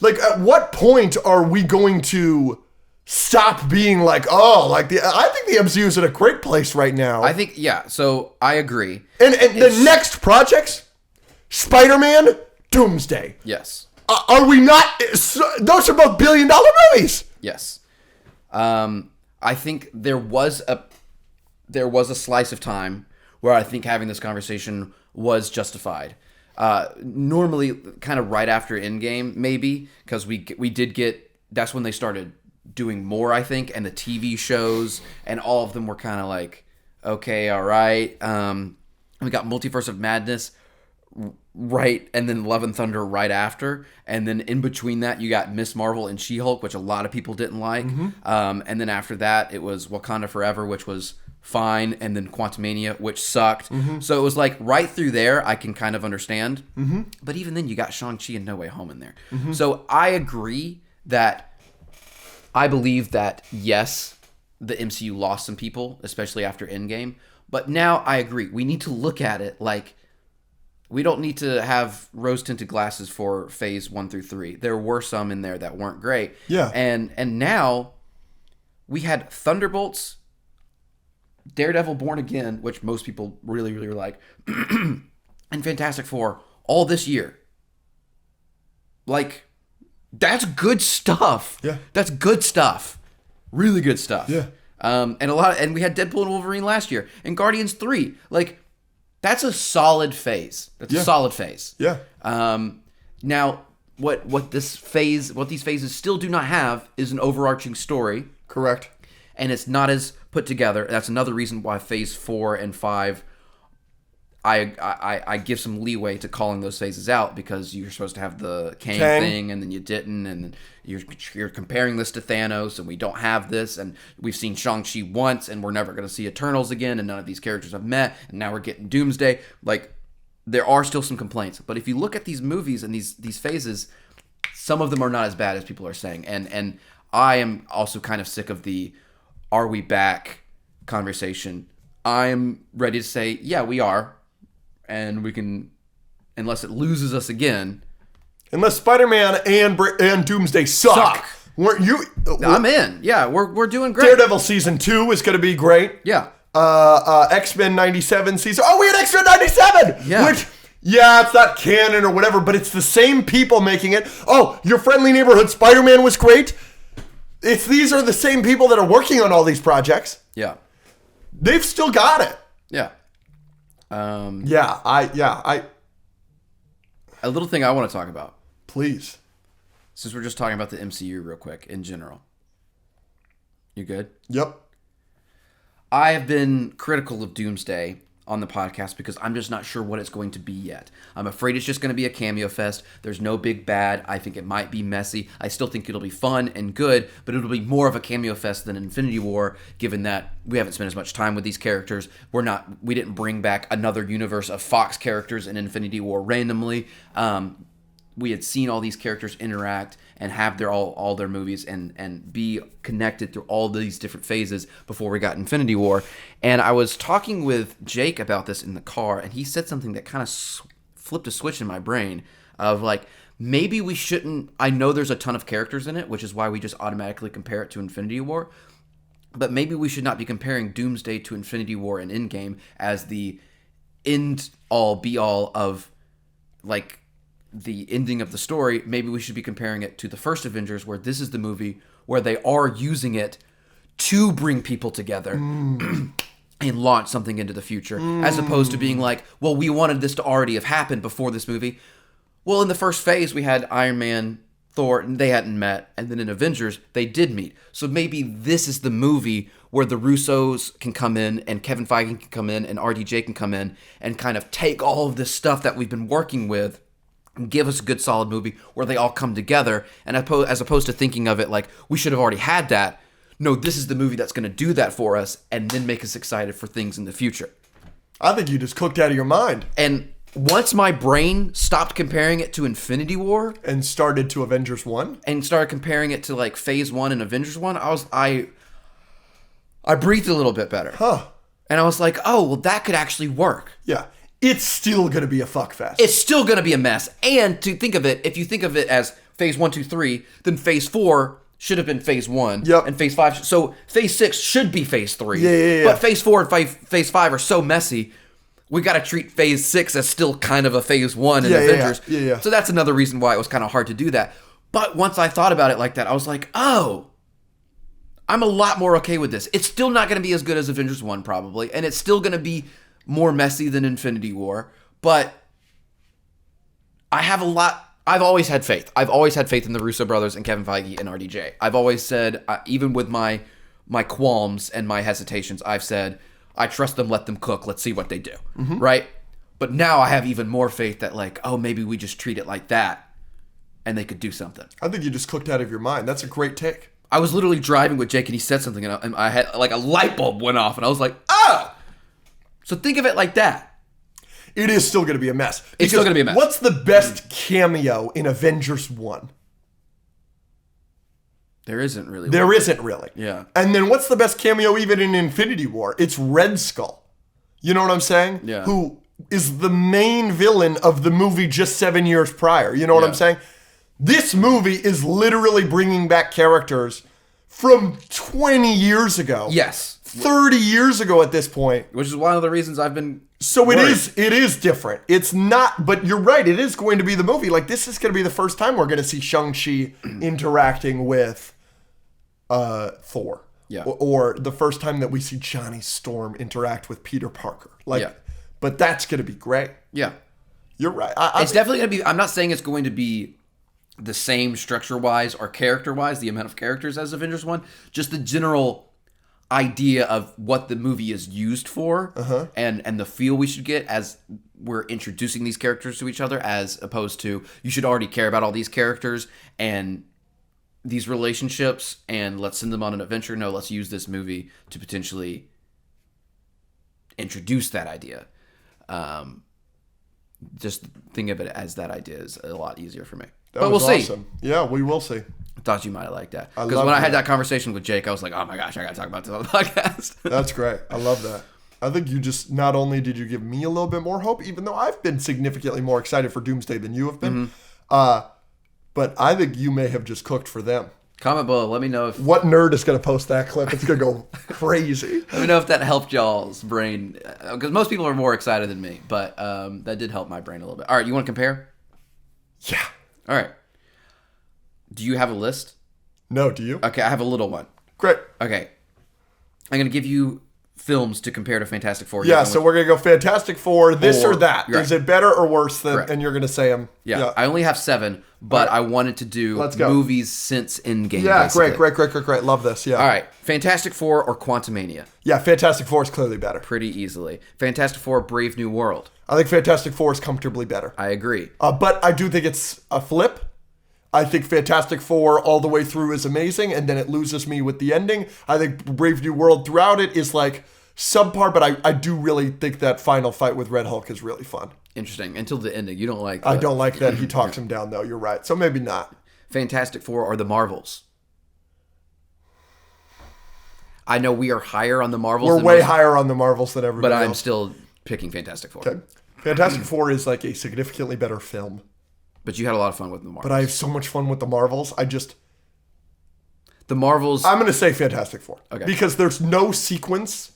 Speaker 2: like, at what point are we going to stop being like, I think the MCU is in a great place right now.
Speaker 1: I think, so I agree.
Speaker 2: And the next projects... Spider-Man, Doomsday.
Speaker 1: Yes.
Speaker 2: Are we not? Those are both $1 billion movies.
Speaker 1: Yes. I think there was a slice of time where I think having this conversation was justified. Normally, kind of right after Endgame, maybe, because we did get. That's when they started doing more, I think, and the TV shows and all of them were kind of like, okay, all right. We got Multiverse of Madness. Right, and then Love and Thunder right after, and then in between that you got Miss Marvel and She-Hulk, which a lot of people didn't like, and then after that it was Wakanda Forever, which was fine, and then Quantumania, which sucked. So it was like right through there I can kind of understand, but even then you got Shang-Chi and No Way Home in there. So I agree that I believe that yes, the MCU lost some people, especially after Endgame, but now I agree we need to look at it like we don't need to have rose-tinted glasses for Phase 1 through 3. There were some in there that weren't great.
Speaker 2: Yeah.
Speaker 1: And now we had Thunderbolts, Daredevil Born Again, which most people really, really like, and Fantastic Four all this year. Like, that's good stuff.
Speaker 2: Yeah.
Speaker 1: That's good stuff. Really good stuff.
Speaker 2: Yeah.
Speaker 1: And we had Deadpool and Wolverine last year. And Guardians 3. Like, that's a solid phase. That's a solid phase.
Speaker 2: Yeah.
Speaker 1: Now, what these phases still do not have is an overarching story.
Speaker 2: Correct.
Speaker 1: And it's not as put together. That's another reason why Phase 4 and 5, I give some leeway to calling those phases out, because you're supposed to have the Kang thing, and then you didn't, and you're comparing this to Thanos, and we don't have this, and we've seen Shang-Chi once, and we're never going to see Eternals again, and none of these characters have met, and now we're getting Doomsday. Like, there are still some complaints, but if you look at these movies and these phases, some of them are not as bad as people are saying, and I am also kind of sick of the "are we back" conversation. I'm ready to say, yeah, we are. And we can, unless it loses us again,
Speaker 2: Unless Spider-Man and Doomsday suck. Weren't you?
Speaker 1: I'm in. Yeah, we're doing great.
Speaker 2: Daredevil season 2 is going to be great.
Speaker 1: Yeah.
Speaker 2: X-Men 97 season. Oh, we had X-Men 97.
Speaker 1: Yeah.
Speaker 2: Which, yeah, it's not canon or whatever, but it's the same people making it. Oh, Your Friendly Neighborhood Spider-Man was great. These are the same people that are working on all these projects.
Speaker 1: Yeah.
Speaker 2: They've still got it.
Speaker 1: Yeah. A little thing I want to talk about.
Speaker 2: Please.
Speaker 1: Since we're just talking about the MCU real quick in general. You good?
Speaker 2: Yep.
Speaker 1: I have been critical of Doomsday on the podcast because I'm just not sure what it's going to be yet. I'm afraid it's just going to be a cameo fest. There's no big bad. I think it might be messy. I still think it'll be fun and good, but it'll be more of a cameo fest than Infinity War, given that we haven't spent as much time with these characters. We didn't bring back another universe of Fox characters in Infinity War randomly. We had seen all these characters interact and have all their movies and be connected through all these different phases before we got Infinity War. And I was talking with Jake about this in the car, and he said something that kind of flipped a switch in my brain of like, maybe we shouldn't. I know there's a ton of characters in it, which is why we just automatically compare it to Infinity War. But maybe we should not be comparing Doomsday to Infinity War and Endgame as the end all be all of like the ending of the story. Maybe we should be comparing it to the first Avengers, where this is the movie where they are using it to bring people together and launch something into the future, as opposed to being like, well, we wanted this to already have happened before this movie. Well, in the first phase, we had Iron Man, Thor, and they hadn't met, and then in Avengers, they did meet. So maybe this is the movie where the Russos can come in, and Kevin Feige can come in, and RDJ can come in, and kind of take all of this stuff that we've been working with and give us a good solid movie where they all come together, and as opposed to thinking of it like we should have already had that. No, this is the movie that's going to do that for us and then make us excited for things in the future.
Speaker 2: I think you just cooked out of your mind.
Speaker 1: And once my brain stopped comparing it to Infinity War
Speaker 2: and started to Avengers 1
Speaker 1: and started comparing it to like Phase 1 and Avengers 1, I breathed a little bit better.
Speaker 2: Huh.
Speaker 1: And I was like, oh, well, that could actually work.
Speaker 2: Yeah. It's still going to be a fuckfest.
Speaker 1: It's still going to be a mess. And to think of it, if you think of it as Phase 1, 2, 3, then Phase 4 should have been Phase 1.
Speaker 2: Yep.
Speaker 1: And Phase 5. So Phase 6 should be Phase 3.
Speaker 2: Yeah.
Speaker 1: But Phase 4 and Phase 5 are so messy, we got to treat Phase 6 as still kind of a Phase 1 in Avengers.
Speaker 2: Yeah.
Speaker 1: So that's another reason why it was kind of hard to do that. But once I thought about it like that, I was like, oh, I'm a lot more okay with this. It's still not going to be as good as Avengers 1 probably, and it's still going to be more messy than Infinity War. But I've always had faith. I've always had faith in the Russo brothers and Kevin Feige and RDJ. I've always said, even with my qualms and my hesitations, I've said, I trust them, let them cook, let's see what they do, right? But now I have even more faith that like, oh, maybe we just treat it like that and they could do something.
Speaker 2: I think you just cooked out of your mind. That's a great take.
Speaker 1: I was literally driving with Jake and he said something and I had like a light bulb went off and I was like, oh! So think of it like that.
Speaker 2: It is still going to be a mess.
Speaker 1: It's still going to be a mess.
Speaker 2: What's the best cameo in Avengers 1?
Speaker 1: There isn't really.
Speaker 2: There isn't really.
Speaker 1: Yeah.
Speaker 2: And then what's the best cameo even in Infinity War? It's Red Skull. You know what I'm saying?
Speaker 1: Yeah.
Speaker 2: Who is the main villain of the movie just 7 years prior. You know what I'm saying? This movie is literally bringing back characters from 20 years ago.
Speaker 1: Yes.
Speaker 2: 30 years ago at this point.
Speaker 1: Which is one of the reasons I've been
Speaker 2: So
Speaker 1: worried.
Speaker 2: it is different. It's not, but you're right, it is going to be the movie. Like, this is going to be the first time we're going to see Shang-Chi interacting with Thor.
Speaker 1: Yeah.
Speaker 2: Or the first time that we see Johnny Storm interact with Peter Parker. Like, but that's going to be great.
Speaker 1: Yeah.
Speaker 2: You're right.
Speaker 1: It's definitely going to be, I'm not saying it's going to be the same structure-wise or character-wise, the amount of characters as Avengers 1, just the general idea of what the movie is used for and the feel we should get as we're introducing these characters to each other, as opposed to you should already care about all these characters and these relationships and let's send them on an adventure. No, let's use this movie to potentially introduce that idea. Just think of it as that idea is a lot easier for me. But we'll see.
Speaker 2: Yeah, we will see.
Speaker 1: I thought you might have liked that. Because when I had that conversation with Jake, I was like, oh my gosh, I got to talk about this on the podcast.
Speaker 2: That's great. I love that. I think you just, not only did you give me a little bit more hope, even though I've been significantly more excited for Doomsday than you have been, But I think you may have just cooked for them.
Speaker 1: Comment below. Let me know if...
Speaker 2: What nerd is going to post that clip? It's going to go crazy.
Speaker 1: Let me know if that helped y'all's brain. Because most people are more excited than me. But that did help my brain a little bit. All right, you want to compare?
Speaker 2: Yeah.
Speaker 1: All right. Do you have a list?
Speaker 2: No, do you?
Speaker 1: Okay, I have a little one.
Speaker 2: Great.
Speaker 1: Okay. I'm going to give you films to compare to Fantastic Four.
Speaker 2: Yeah, so we're going to go Fantastic Four, this or that.
Speaker 1: Right.
Speaker 2: Is it better or worse than, and you're going to say them?
Speaker 1: Yeah, I only have 7, but I wanted to do movies since Endgame.
Speaker 2: Yeah,
Speaker 1: basically.
Speaker 2: great. Love this, yeah.
Speaker 1: All right, Fantastic Four or Quantumania?
Speaker 2: Yeah, Fantastic Four is clearly better.
Speaker 1: Pretty easily. Fantastic Four, Brave New World?
Speaker 2: I think Fantastic Four is comfortably better.
Speaker 1: I agree.
Speaker 2: But I do think it's a flip. I think Fantastic Four all the way through is amazing, and then it loses me with the ending. I think Brave New World throughout it is like subpar, but I do really think that final fight with Red Hulk is really fun.
Speaker 1: Interesting. Until the ending. You don't like
Speaker 2: I don't like that he talks him down, though. You're right. So maybe not.
Speaker 1: Fantastic Four or the Marvels? I know we are higher on the Marvels.
Speaker 2: We're way higher on the Marvels than everybody else.
Speaker 1: But I'm still picking Fantastic Four.
Speaker 2: Okay. Fantastic Four is like a significantly better film.
Speaker 1: But you had a lot of fun with the Marvels.
Speaker 2: But I have so much fun with the Marvels.
Speaker 1: The Marvels...
Speaker 2: I'm going to say Fantastic Four.
Speaker 1: Okay.
Speaker 2: Because there's no sequence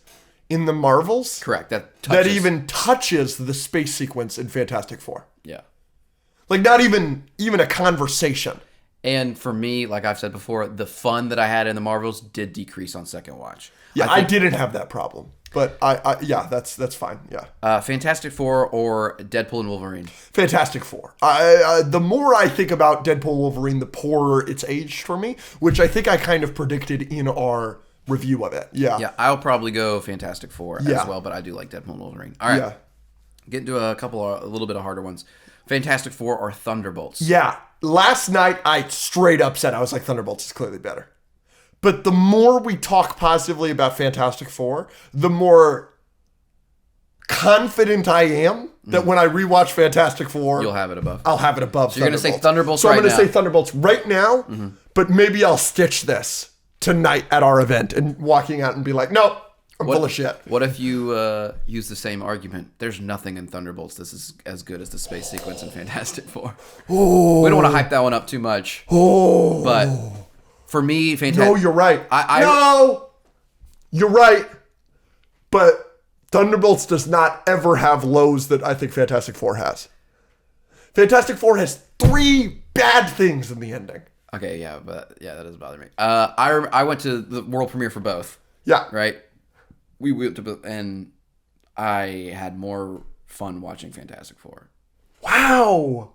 Speaker 2: in the Marvels...
Speaker 1: Correct. That
Speaker 2: even touches the space sequence in Fantastic Four.
Speaker 1: Yeah.
Speaker 2: Like, not even a conversation.
Speaker 1: And for me, like I've said before, the fun that I had in the Marvels did decrease on second watch.
Speaker 2: Yeah, I didn't have that problem. But that's fine. Yeah.
Speaker 1: Fantastic Four or Deadpool and Wolverine?
Speaker 2: Fantastic Four. The more I think about Deadpool and Wolverine, the poorer it's aged for me, which I think I kind of predicted in our review of it. Yeah.
Speaker 1: Yeah, I'll probably go Fantastic Four as well, but I do like Deadpool and Wolverine. All right. Yeah. Get into a little bit of harder ones. Fantastic Four or Thunderbolts?
Speaker 2: Yeah. Last night, I straight up said I was like, Thunderbolts is clearly better. But the more we talk positively about Fantastic Four, the more confident I am that when I rewatch Fantastic Four...
Speaker 1: You'll have it above.
Speaker 2: I'll have it above
Speaker 1: So you're going to say Thunderbolts
Speaker 2: right now. So I'm
Speaker 1: going
Speaker 2: to say Thunderbolts right now, but maybe I'll stitch this tonight at our event and walking out and be like, no, I'm full of shit.
Speaker 1: What if you use the same argument? There's nothing in Thunderbolts this is as good as the space sequence in Fantastic Four. Oh. We don't want to hype that one up too much.
Speaker 2: Oh.
Speaker 1: But for me, Fantastic...
Speaker 2: No, you're right. No! You're right. But Thunderbolts does not ever have lows that I think Fantastic Four has. Fantastic Four has 3 bad things in the ending.
Speaker 1: Okay, yeah, but that doesn't bother me. I went to the world premiere for both.
Speaker 2: Yeah.
Speaker 1: Right? We went to, and I had more fun watching Fantastic Four.
Speaker 2: Wow.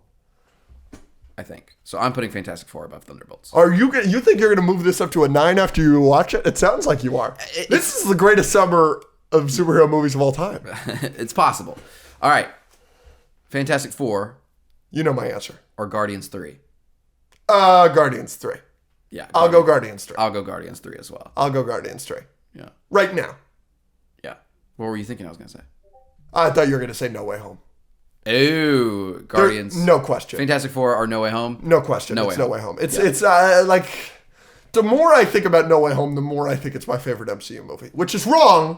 Speaker 1: I think. So I'm putting Fantastic Four above Thunderbolts.
Speaker 2: Are you think you're going to move this up to a 9 after you watch it? It sounds like you are. This is the greatest summer of superhero movies of all time.
Speaker 1: It's possible. All right. Fantastic Four.
Speaker 2: You know my answer.
Speaker 1: Or Guardians 3.
Speaker 2: Guardians 3.
Speaker 1: Yeah.
Speaker 2: I'll go Guardians 3.
Speaker 1: I'll go Guardians 3 as well.
Speaker 2: I'll go Guardians 3.
Speaker 1: Yeah.
Speaker 2: Right now.
Speaker 1: Yeah. What were you thinking I was going to say?
Speaker 2: I thought you were going to say No Way Home.
Speaker 1: Ooh, Guardians.
Speaker 2: No question.
Speaker 1: Fantastic Four or No Way Home?
Speaker 2: No question. No Way Home. It's like, the more I think about No Way Home, the more I think it's my favorite MCU movie. Which is wrong,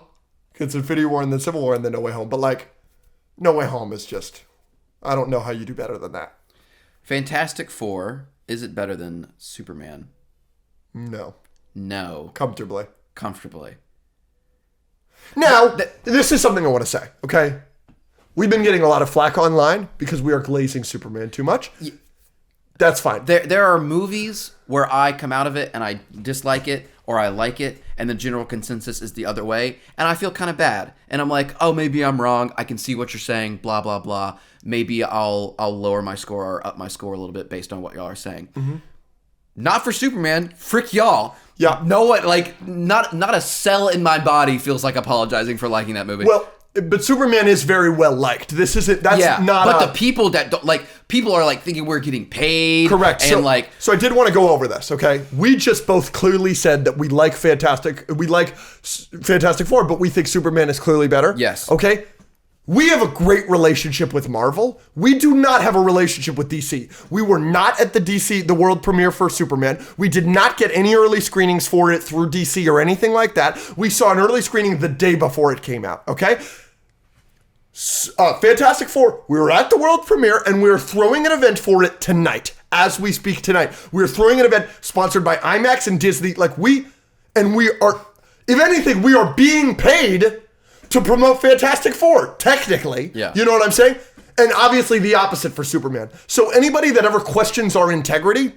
Speaker 2: because it's Infinity War and then Civil War and then No Way Home. But like, No Way Home is just, I don't know how you do better than that.
Speaker 1: Fantastic Four, is it better than Superman?
Speaker 2: No. Comfortably. Now, this is something I want to say, okay? We've been getting a lot of flack online because we are glazing Superman too much. That's fine.
Speaker 1: There are movies where I come out of it and I dislike it or I like it, and the general consensus is the other way, and I feel kind of bad. And I'm like, oh, maybe I'm wrong. I can see what you're saying, blah, blah, blah. Maybe I'll lower my score or up my score a little bit based on what y'all are saying. Mm-hmm. Not for Superman. Frick y'all.
Speaker 2: Yeah.
Speaker 1: No one, like, not a cell in my body feels like apologizing for liking that movie.
Speaker 2: Well, but Superman is very well liked. This isn't. That's not.
Speaker 1: But the people that don't like, people are like thinking we're getting paid.
Speaker 2: Correct.
Speaker 1: And
Speaker 2: so I did want to go over this. Okay, we just both clearly said that we like Fantastic Four, but we think Superman is clearly better.
Speaker 1: Yes.
Speaker 2: Okay. We have a great relationship with Marvel. We do not have a relationship with DC. We were not at the world premiere for Superman. We did not get any early screenings for it through DC or anything like that. We saw an early screening the day before it came out, okay? Fantastic Four, we were at the world premiere and we were throwing an event for it tonight as we speak tonight. We're throwing an event sponsored by IMAX and Disney. Like we are, if anything, we are being paid to promote Fantastic Four, technically.
Speaker 1: Yeah.
Speaker 2: You know what I'm saying? And obviously the opposite for Superman. So anybody that ever questions our integrity,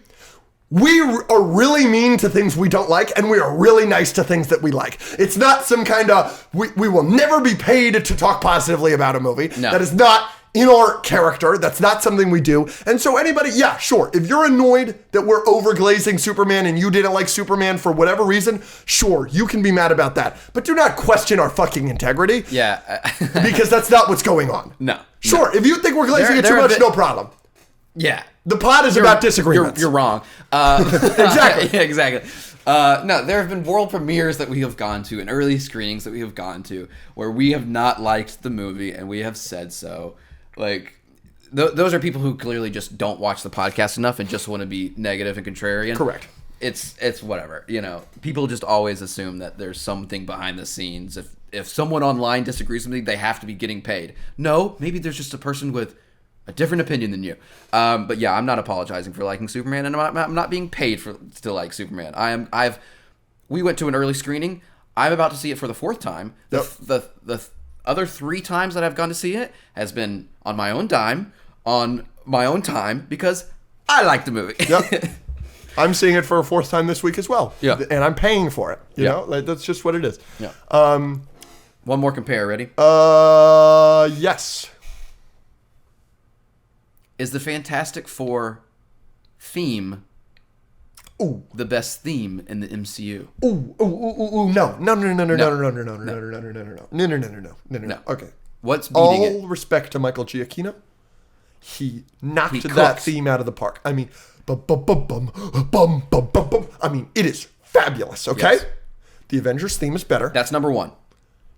Speaker 2: we are really mean to things we don't like, and we are really nice to things that we like. It's not some kind of, we will never be paid to talk positively about a movie.
Speaker 1: No.
Speaker 2: That is not in our character. That's not something we do. And so anybody, yeah, sure. If you're annoyed that we're overglazing Superman and you didn't like Superman for whatever reason, sure, you can be mad about that. But do not question our fucking integrity.
Speaker 1: Yeah.
Speaker 2: Because that's not what's going on.
Speaker 1: No.
Speaker 2: Sure, if you think we're glazing it too much, no problem.
Speaker 1: Yeah.
Speaker 2: The pod is about disagreements.
Speaker 1: You're wrong.
Speaker 2: Exactly.
Speaker 1: Yeah, exactly. No, there have been world premieres that we have gone to and early screenings that we have gone to where we have not liked the movie and we have said so. Like, those are people who clearly just don't watch the podcast enough and just want to be negative and contrarian.
Speaker 2: Correct.
Speaker 1: It's whatever. You know, people just always assume that there's something behind the scenes. If someone online disagrees with me, they have to be getting paid. No, maybe there's just a person with a different opinion than you. But yeah, I'm not apologizing for liking Superman, and I'm not being paid to like Superman. We went to an early screening. I'm about to see it for the 4th time.
Speaker 2: Yep.
Speaker 1: The other 3 times that I've gone to see it has been on my own dime, on my own time, because I like the movie.
Speaker 2: Yep. I'm seeing it for a 4th time this week as well.
Speaker 1: Yeah.
Speaker 2: And I'm paying for it. You
Speaker 1: Yeah.
Speaker 2: know, like, that's just what it is.
Speaker 1: Yeah. One more compare. Ready?
Speaker 2: Yes.
Speaker 1: Is the Fantastic Four theme the best theme in the MCU?
Speaker 2: No. Okay.
Speaker 1: What's beating it?
Speaker 2: All respect to Michael Giacchino. He knocked
Speaker 1: He
Speaker 2: that
Speaker 1: cooks.
Speaker 2: theme out of the park. I mean, I mean, it is fabulous, okay?
Speaker 1: Yes.
Speaker 2: The Avengers theme is better.
Speaker 1: That's number 1.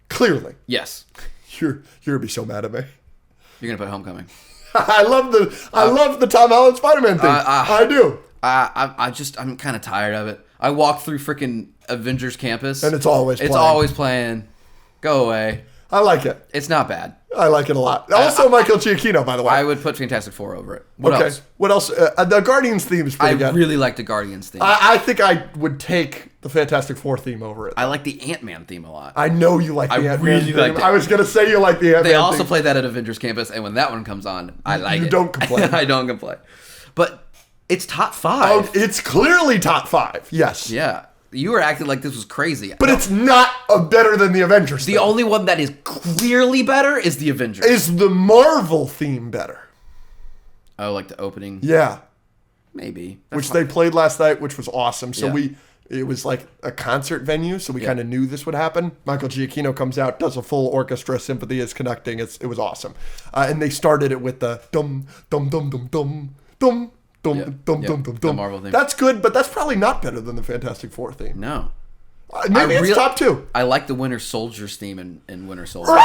Speaker 2: Clearly.
Speaker 1: Yes.
Speaker 2: You're gonna be so mad at me.
Speaker 1: You're gonna put Homecoming.
Speaker 2: I love the Tom Holland Spider-Man thing. I do.
Speaker 1: I'm kind of tired of it. I walk through freaking Avengers Campus,
Speaker 2: And it's always
Speaker 1: playing. Go away.
Speaker 2: I like it.
Speaker 1: It's not bad.
Speaker 2: I like it a lot. Also, Michael Giacchino, by the way.
Speaker 1: I would put Fantastic Four over it. What else?
Speaker 2: What else? The Guardians theme is pretty
Speaker 1: I
Speaker 2: good.
Speaker 1: really like the Guardians theme.
Speaker 2: I think I would take the Fantastic Four theme over it.
Speaker 1: I like the Ant-Man theme a lot.
Speaker 2: I know you like the Ant-Man
Speaker 1: really
Speaker 2: theme.
Speaker 1: like it.
Speaker 2: I was going to say you like the Ant-Man
Speaker 1: They also
Speaker 2: theme.
Speaker 1: play that at Avengers Campus, and when that one comes on, I like it.
Speaker 2: You don't complain.
Speaker 1: I don't complain. But it's top 5.
Speaker 2: Oh, it's clearly top 5. Yes.
Speaker 1: Yeah. You were acting like this was crazy.
Speaker 2: But it's not better than the Avengers
Speaker 1: the
Speaker 2: theme.
Speaker 1: only one that is clearly better is the Avengers.
Speaker 2: Is the Marvel theme better?
Speaker 1: Oh, like the opening?
Speaker 2: Yeah.
Speaker 1: Maybe.
Speaker 2: Which they played last night, which was awesome. So
Speaker 1: Yeah.
Speaker 2: it was like a concert venue, so we kind of knew this would happen. Michael Giacchino comes out, does a full orchestra, symphony is conducting. It was awesome. And they started it with the dum dum dum dum dum dum dum dum dum dum
Speaker 1: The
Speaker 2: dum.
Speaker 1: Marvel theme.
Speaker 2: That's good, but that's probably not better than the Fantastic Four theme.
Speaker 1: No.
Speaker 2: Maybe it's top 2.
Speaker 1: I like the Winter Soldier's theme in Winter Soldier.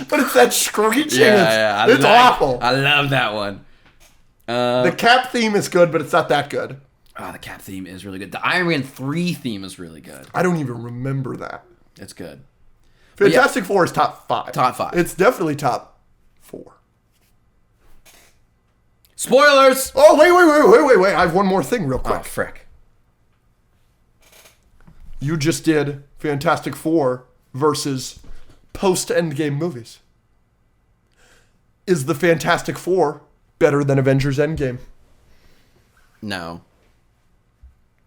Speaker 2: But it's that screeching.
Speaker 1: Yeah,
Speaker 2: It's awful.
Speaker 1: I love that one.
Speaker 2: The Cap theme is good, but it's not that good.
Speaker 1: The Cap theme is really good. The Iron Man 3 theme is really good.
Speaker 2: I don't even remember that.
Speaker 1: It's good.
Speaker 2: Fantastic Four is top 5.
Speaker 1: Top 5.
Speaker 2: It's definitely top 4.
Speaker 1: Spoilers!
Speaker 2: Oh, wait. I have one more thing real quick.
Speaker 1: Oh, frick.
Speaker 2: You just did Fantastic Four versus post-Endgame movies. Is the Fantastic Four better than Avengers Endgame?
Speaker 1: No.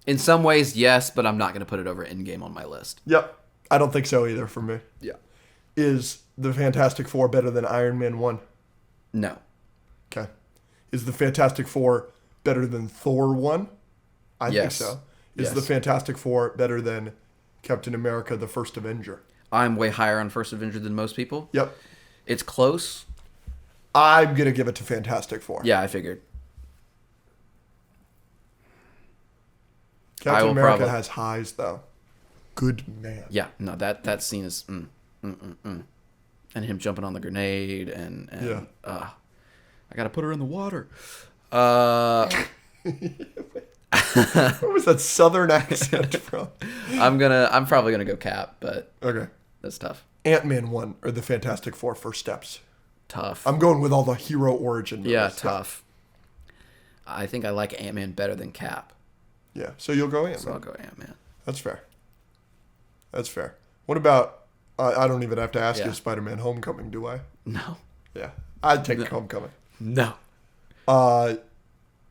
Speaker 1: In some ways, yes, but I'm not going to put it over Endgame on my list.
Speaker 2: Yep. I don't think so either for me.
Speaker 1: Yeah.
Speaker 2: Is the Fantastic Four better than Iron Man 1?
Speaker 1: No.
Speaker 2: Okay. Is the Fantastic Four better than Thor 1? I think
Speaker 1: Yes.
Speaker 2: so. Is
Speaker 1: Yes.
Speaker 2: the Fantastic Four better than Captain America, the First Avenger?
Speaker 1: I'm way higher on First Avenger than most people.
Speaker 2: Yep.
Speaker 1: It's close.
Speaker 2: I'm going to give it to Fantastic Four.
Speaker 1: Yeah, I figured.
Speaker 2: Captain America has highs, though. Good man.
Speaker 1: Yeah, no, that scene is and him jumping on the grenade and
Speaker 2: Yeah.
Speaker 1: I gotta put her in the water.
Speaker 2: Where was that southern accent from?
Speaker 1: I'm probably gonna go Cap, but
Speaker 2: Okay.
Speaker 1: that's tough.
Speaker 2: Ant-Man 1 or the Fantastic Four First Steps?
Speaker 1: Tough.
Speaker 2: I'm going with all the hero origin.
Speaker 1: Yeah, tough. I think I like Ant-Man better than Cap.
Speaker 2: Yeah, so you'll go Ant-Man.
Speaker 1: So I'll go Ant-Man.
Speaker 2: That's fair. That's fair. What about, I don't even have to ask you Spider-Man Homecoming, do I?
Speaker 1: No.
Speaker 2: Yeah, I'd take Homecoming.
Speaker 1: No.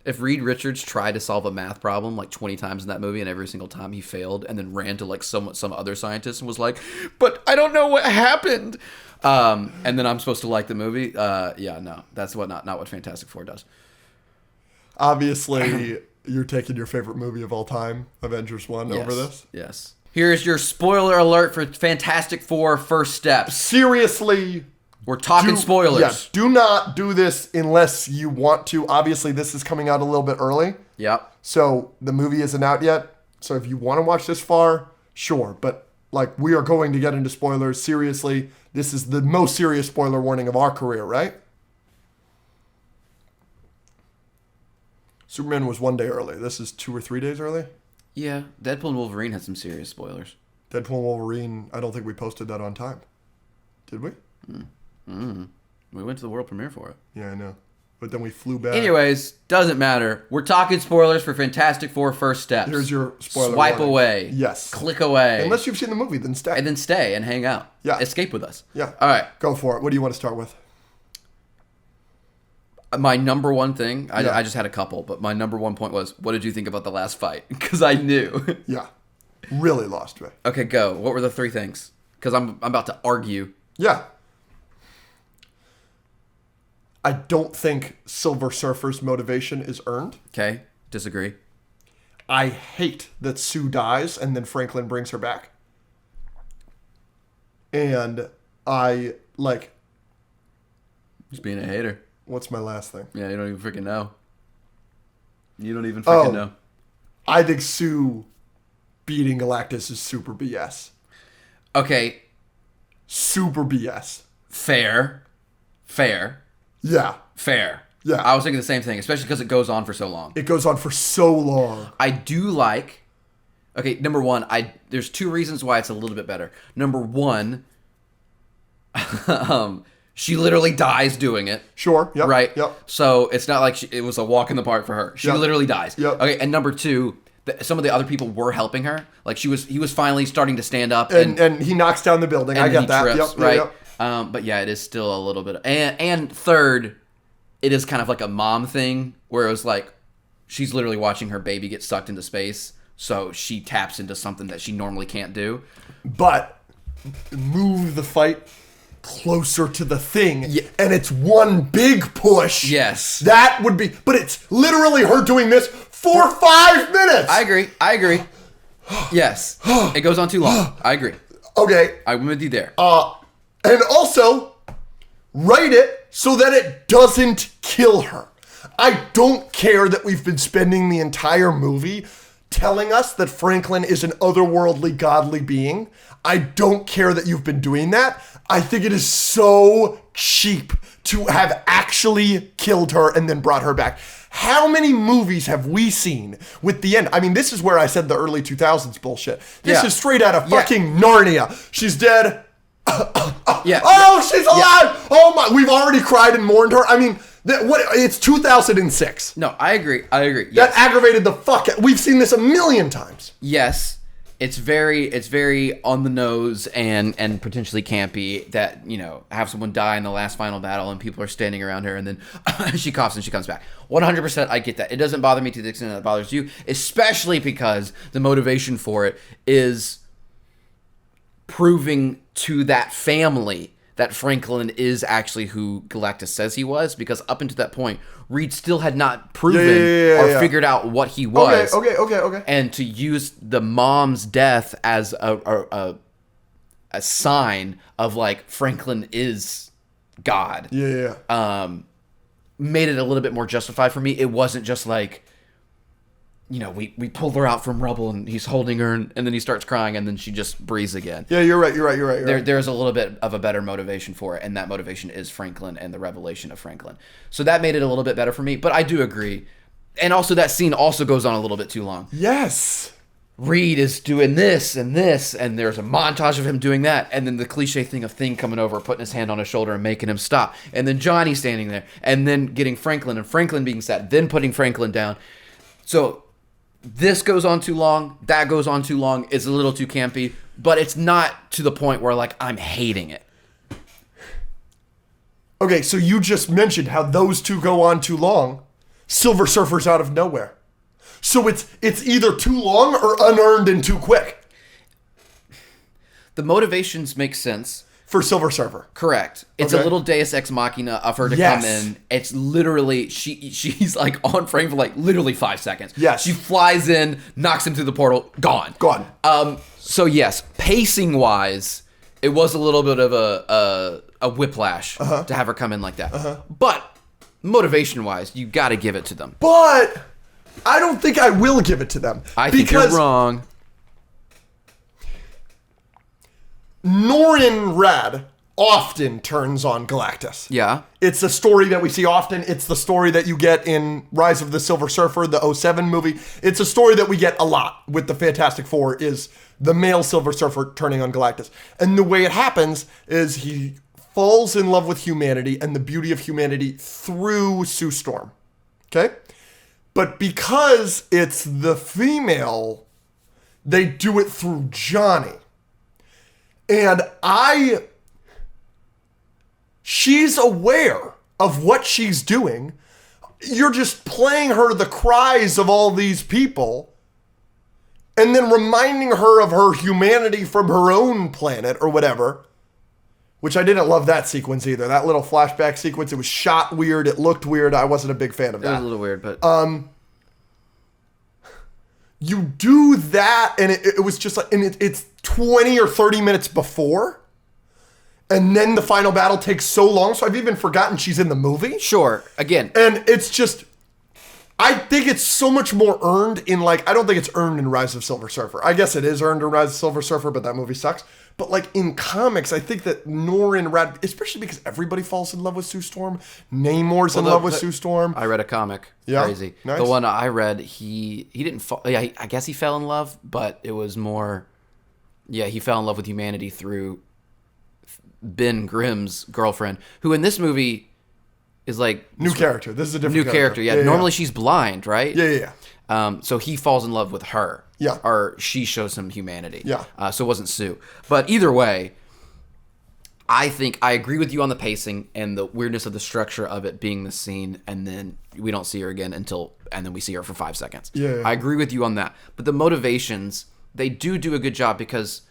Speaker 1: If Reed Richards tried to solve a math problem like 20 times in that movie and every single time he failed and then ran to like some other scientist and was like, but I don't know what happened. And then I'm supposed to like the movie. No, that's not what Fantastic Four does.
Speaker 2: Obviously, you're taking your favorite movie of all time, Avengers 1, over this?
Speaker 1: Yes. Here's your spoiler alert for Fantastic Four First Steps.
Speaker 2: Seriously.
Speaker 1: We're talking spoilers.
Speaker 2: Yes, do not do this unless you want to. Obviously, this is coming out a little bit early.
Speaker 1: Yep.
Speaker 2: So the movie isn't out yet. So if you want to watch this far, sure. But like, we are going to get into spoilers. Seriously, this is the most serious spoiler warning of our career, right? Superman was 1 day early. This is 2 or 3 days early.
Speaker 1: Yeah, Deadpool and Wolverine had some serious spoilers.
Speaker 2: Deadpool and Wolverine, I don't think we posted that on time. Did we?
Speaker 1: We went to the world premiere for it.
Speaker 2: Yeah, I know. But then we flew back.
Speaker 1: Anyways, doesn't matter. We're talking spoilers for Fantastic Four First Steps.
Speaker 2: Here's your spoiler
Speaker 1: Swipe
Speaker 2: warning.
Speaker 1: away.
Speaker 2: Yes.
Speaker 1: Click away.
Speaker 2: Unless you've seen the movie, then stay.
Speaker 1: And then stay and hang out.
Speaker 2: Yeah.
Speaker 1: Escape with us.
Speaker 2: Yeah.
Speaker 1: All right.
Speaker 2: Go for it. What do you want to start with?
Speaker 1: My number one thing, I just had a couple, but my number one point was, what did you think about the last fight? Because I knew.
Speaker 2: Yeah. Really lost me.
Speaker 1: Okay, go. What were the three things? Because I'm about to argue.
Speaker 2: Yeah. I don't think Silver Surfer's motivation is earned.
Speaker 1: Okay, disagree.
Speaker 2: I hate that Sue dies and then Franklin brings her back. And I, like...
Speaker 1: Just being a hater.
Speaker 2: What's my last thing?
Speaker 1: Yeah, you don't even freaking know. You don't even freaking know.
Speaker 2: I think Sue beating Galactus is super BS.
Speaker 1: Okay.
Speaker 2: Super BS.
Speaker 1: Fair.
Speaker 2: Yeah.
Speaker 1: Fair.
Speaker 2: Yeah.
Speaker 1: I was thinking the same thing, especially because it goes on for so long.
Speaker 2: It goes on for so long.
Speaker 1: I do like... Okay, number one, there's two reasons why it's a little bit better. Number one, she literally dies doing it.
Speaker 2: Sure. Yep.
Speaker 1: Right?
Speaker 2: Yep.
Speaker 1: So it's not like it was a walk in the park for her. She literally dies.
Speaker 2: Yep.
Speaker 1: Okay, and number two, some of the other people were helping her. Like he was finally starting to stand up.
Speaker 2: And he knocks down the building. I get that.
Speaker 1: Trips,
Speaker 2: yep.
Speaker 1: Right?
Speaker 2: Yep.
Speaker 1: But yeah, it is still a little bit... And third, it is kind of like a mom thing where it was like she's literally watching her baby get sucked into space. So she taps into something that she normally can't do.
Speaker 2: But move the fight closer to the thing, and it's one big push.
Speaker 1: Yes.
Speaker 2: That would be... But it's literally her doing this for 5 minutes.
Speaker 1: I agree. Yes. It goes on too long. I agree.
Speaker 2: Okay.
Speaker 1: I'm with you there.
Speaker 2: And also, write it so that it doesn't kill her. I don't care that we've been spending the entire movie telling us that Franklin is an otherworldly, godly being. I don't care that you've been doing that. I think it is so cheap to have actually killed her and then brought her back. How many movies have we seen with the end? I mean, this is where I said the early 2000s bullshit. This is straight out of fucking Narnia. She's dead. Oh, she's alive. Oh my, we've already cried and mourned her. I mean, it's 2006.
Speaker 1: No, I agree. Yes.
Speaker 2: That aggravated the fuck out. We've seen this a million times.
Speaker 1: Yes. It's very on the nose and potentially campy that, have someone die in the last final battle and people are standing around her and then she coughs and she comes back. 100% I get that. It doesn't bother me to the extent that it bothers you, especially because the motivation for it is proving to that family that Franklin is actually who Galactus says he was, because up until that point, Reed still had not proven or figured out what he was.
Speaker 2: Okay.
Speaker 1: And to use the mom's death as a sign of like Franklin is God. Made it a little bit more justified for me. It wasn't just like, we pulled her out from rubble and he's holding her and then he starts crying and then she just breathes again.
Speaker 2: Yeah, you're right.
Speaker 1: There's a little bit of a better motivation for it, and that motivation is Franklin and the revelation of Franklin. So that made it a little bit better for me, but I do agree. And also that scene also goes on a little bit too long.
Speaker 2: Yes.
Speaker 1: Reed is doing this, and there's a montage of him doing that, and then the cliche thing of Thing coming over, putting his hand on his shoulder and making him stop, and then Johnny standing there, and then getting Franklin, and Franklin being sad, then putting Franklin down. So this goes on too long, that goes on too long, it's a little too campy, but it's not to the point where, like, I'm hating it.
Speaker 2: Okay, so you just mentioned how those two go on too long. Silver Surfer's out of nowhere. So it's either too long or unearned and too quick.
Speaker 1: The motivations make sense.
Speaker 2: For Silver Surfer.
Speaker 1: Correct. It's a little Deus Ex Machina of her to come in. It's literally, she's like on frame for like literally 5 seconds.
Speaker 2: Yes.
Speaker 1: She flies in, knocks him through the portal, gone. So yes, pacing wise, it was a little bit of a whiplash to have her come in like that. But motivation wise, you got to give it to them.
Speaker 2: But I don't think I will give it to them.
Speaker 1: I think you're wrong.
Speaker 2: Norrin Rad often turns on Galactus.
Speaker 1: Yeah.
Speaker 2: It's a story that we see often. It's the story that you get in Rise of the Silver Surfer, the 2007 movie. It's a story that we get a lot with the Fantastic Four, is the male Silver Surfer turning on Galactus. And the way it happens is he falls in love with humanity and the beauty of humanity through Sue Storm. Okay? But because it's the female, they do it through Johnny. And she's aware of what she's doing. You're just playing her the cries of all these people and then reminding her of her humanity from her own planet or whatever, which I didn't love that sequence either. That little flashback sequence, it was shot weird. It looked weird. I wasn't a big fan of that.
Speaker 1: It was a little weird, but...
Speaker 2: You do that, and it was just like, and it's 20 or 30 minutes before, and then the final battle takes so long, so I've even forgotten she's in the movie.
Speaker 1: Sure, again.
Speaker 2: And it's just, I think it's so much more earned in, like, I don't think it's earned in Rise of Silver Surfer. I guess it is earned in Rise of Silver Surfer, but that movie sucks. But, like, in comics, I think that Norrin Rad, especially because everybody falls in love with Sue Storm. Namor's in love with Sue Storm.
Speaker 1: I read a comic.
Speaker 2: Yeah.
Speaker 1: Crazy.
Speaker 2: Nice.
Speaker 1: The one I read, he didn't fall. Yeah, I guess he fell in love, but it was more, he fell in love with humanity through Ben Grimm's girlfriend, who in this movie is like...
Speaker 2: New character. This is a different
Speaker 1: character. Yeah. Normally she's blind, right?
Speaker 2: Yeah.
Speaker 1: So he falls in love with her.
Speaker 2: Yeah.
Speaker 1: Or she shows him humanity.
Speaker 2: Yeah.
Speaker 1: So it wasn't Sue. But either way, I think I agree with you on the pacing and the weirdness of the structure of it being the scene, and then we don't see her again and then we see her for 5 seconds.
Speaker 2: Yeah.
Speaker 1: I agree with you on that. But the motivations, they do a good job because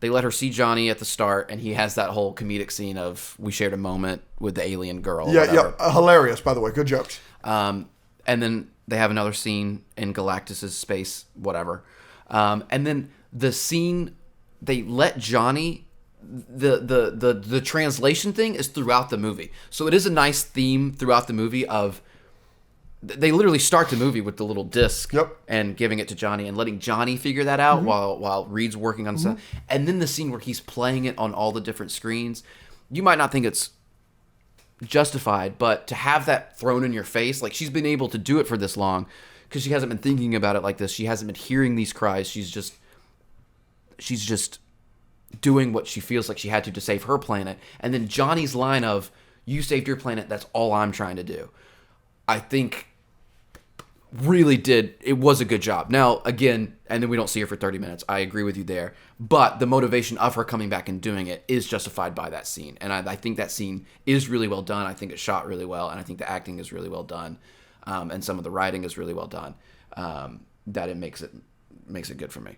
Speaker 1: they let her see Johnny at the start, and he has that whole comedic scene of we shared a moment with the alien girl.
Speaker 2: Yeah. Hilarious, by the way. Good jokes.
Speaker 1: And then they have another scene in Galactus's space, whatever. And then the scene, they let Johnny, the translation thing is throughout the movie. So it is a nice theme throughout the movie of, they literally start the movie with the little disc and giving it to Johnny and letting Johnny figure that out while Reed's working on stuff. And then the scene where he's playing it on all the different screens. You might not think it's justified, but to have that thrown in your face, like she's been able to do it for this long because she hasn't been thinking about it like this. She hasn't been hearing these cries. She's just doing what she feels like she had to save her planet. And then Johnny's line of, you saved your planet, that's all I'm trying to do, I think really it was a good job. Now, again, and then we don't see her for 30 minutes. I agree with you there. But the motivation of her coming back and doing it is justified by that scene. And I think that scene is really well done. I think it's shot really well. And I think the acting is really well done. And some of the writing is really well done. That it makes it good for me.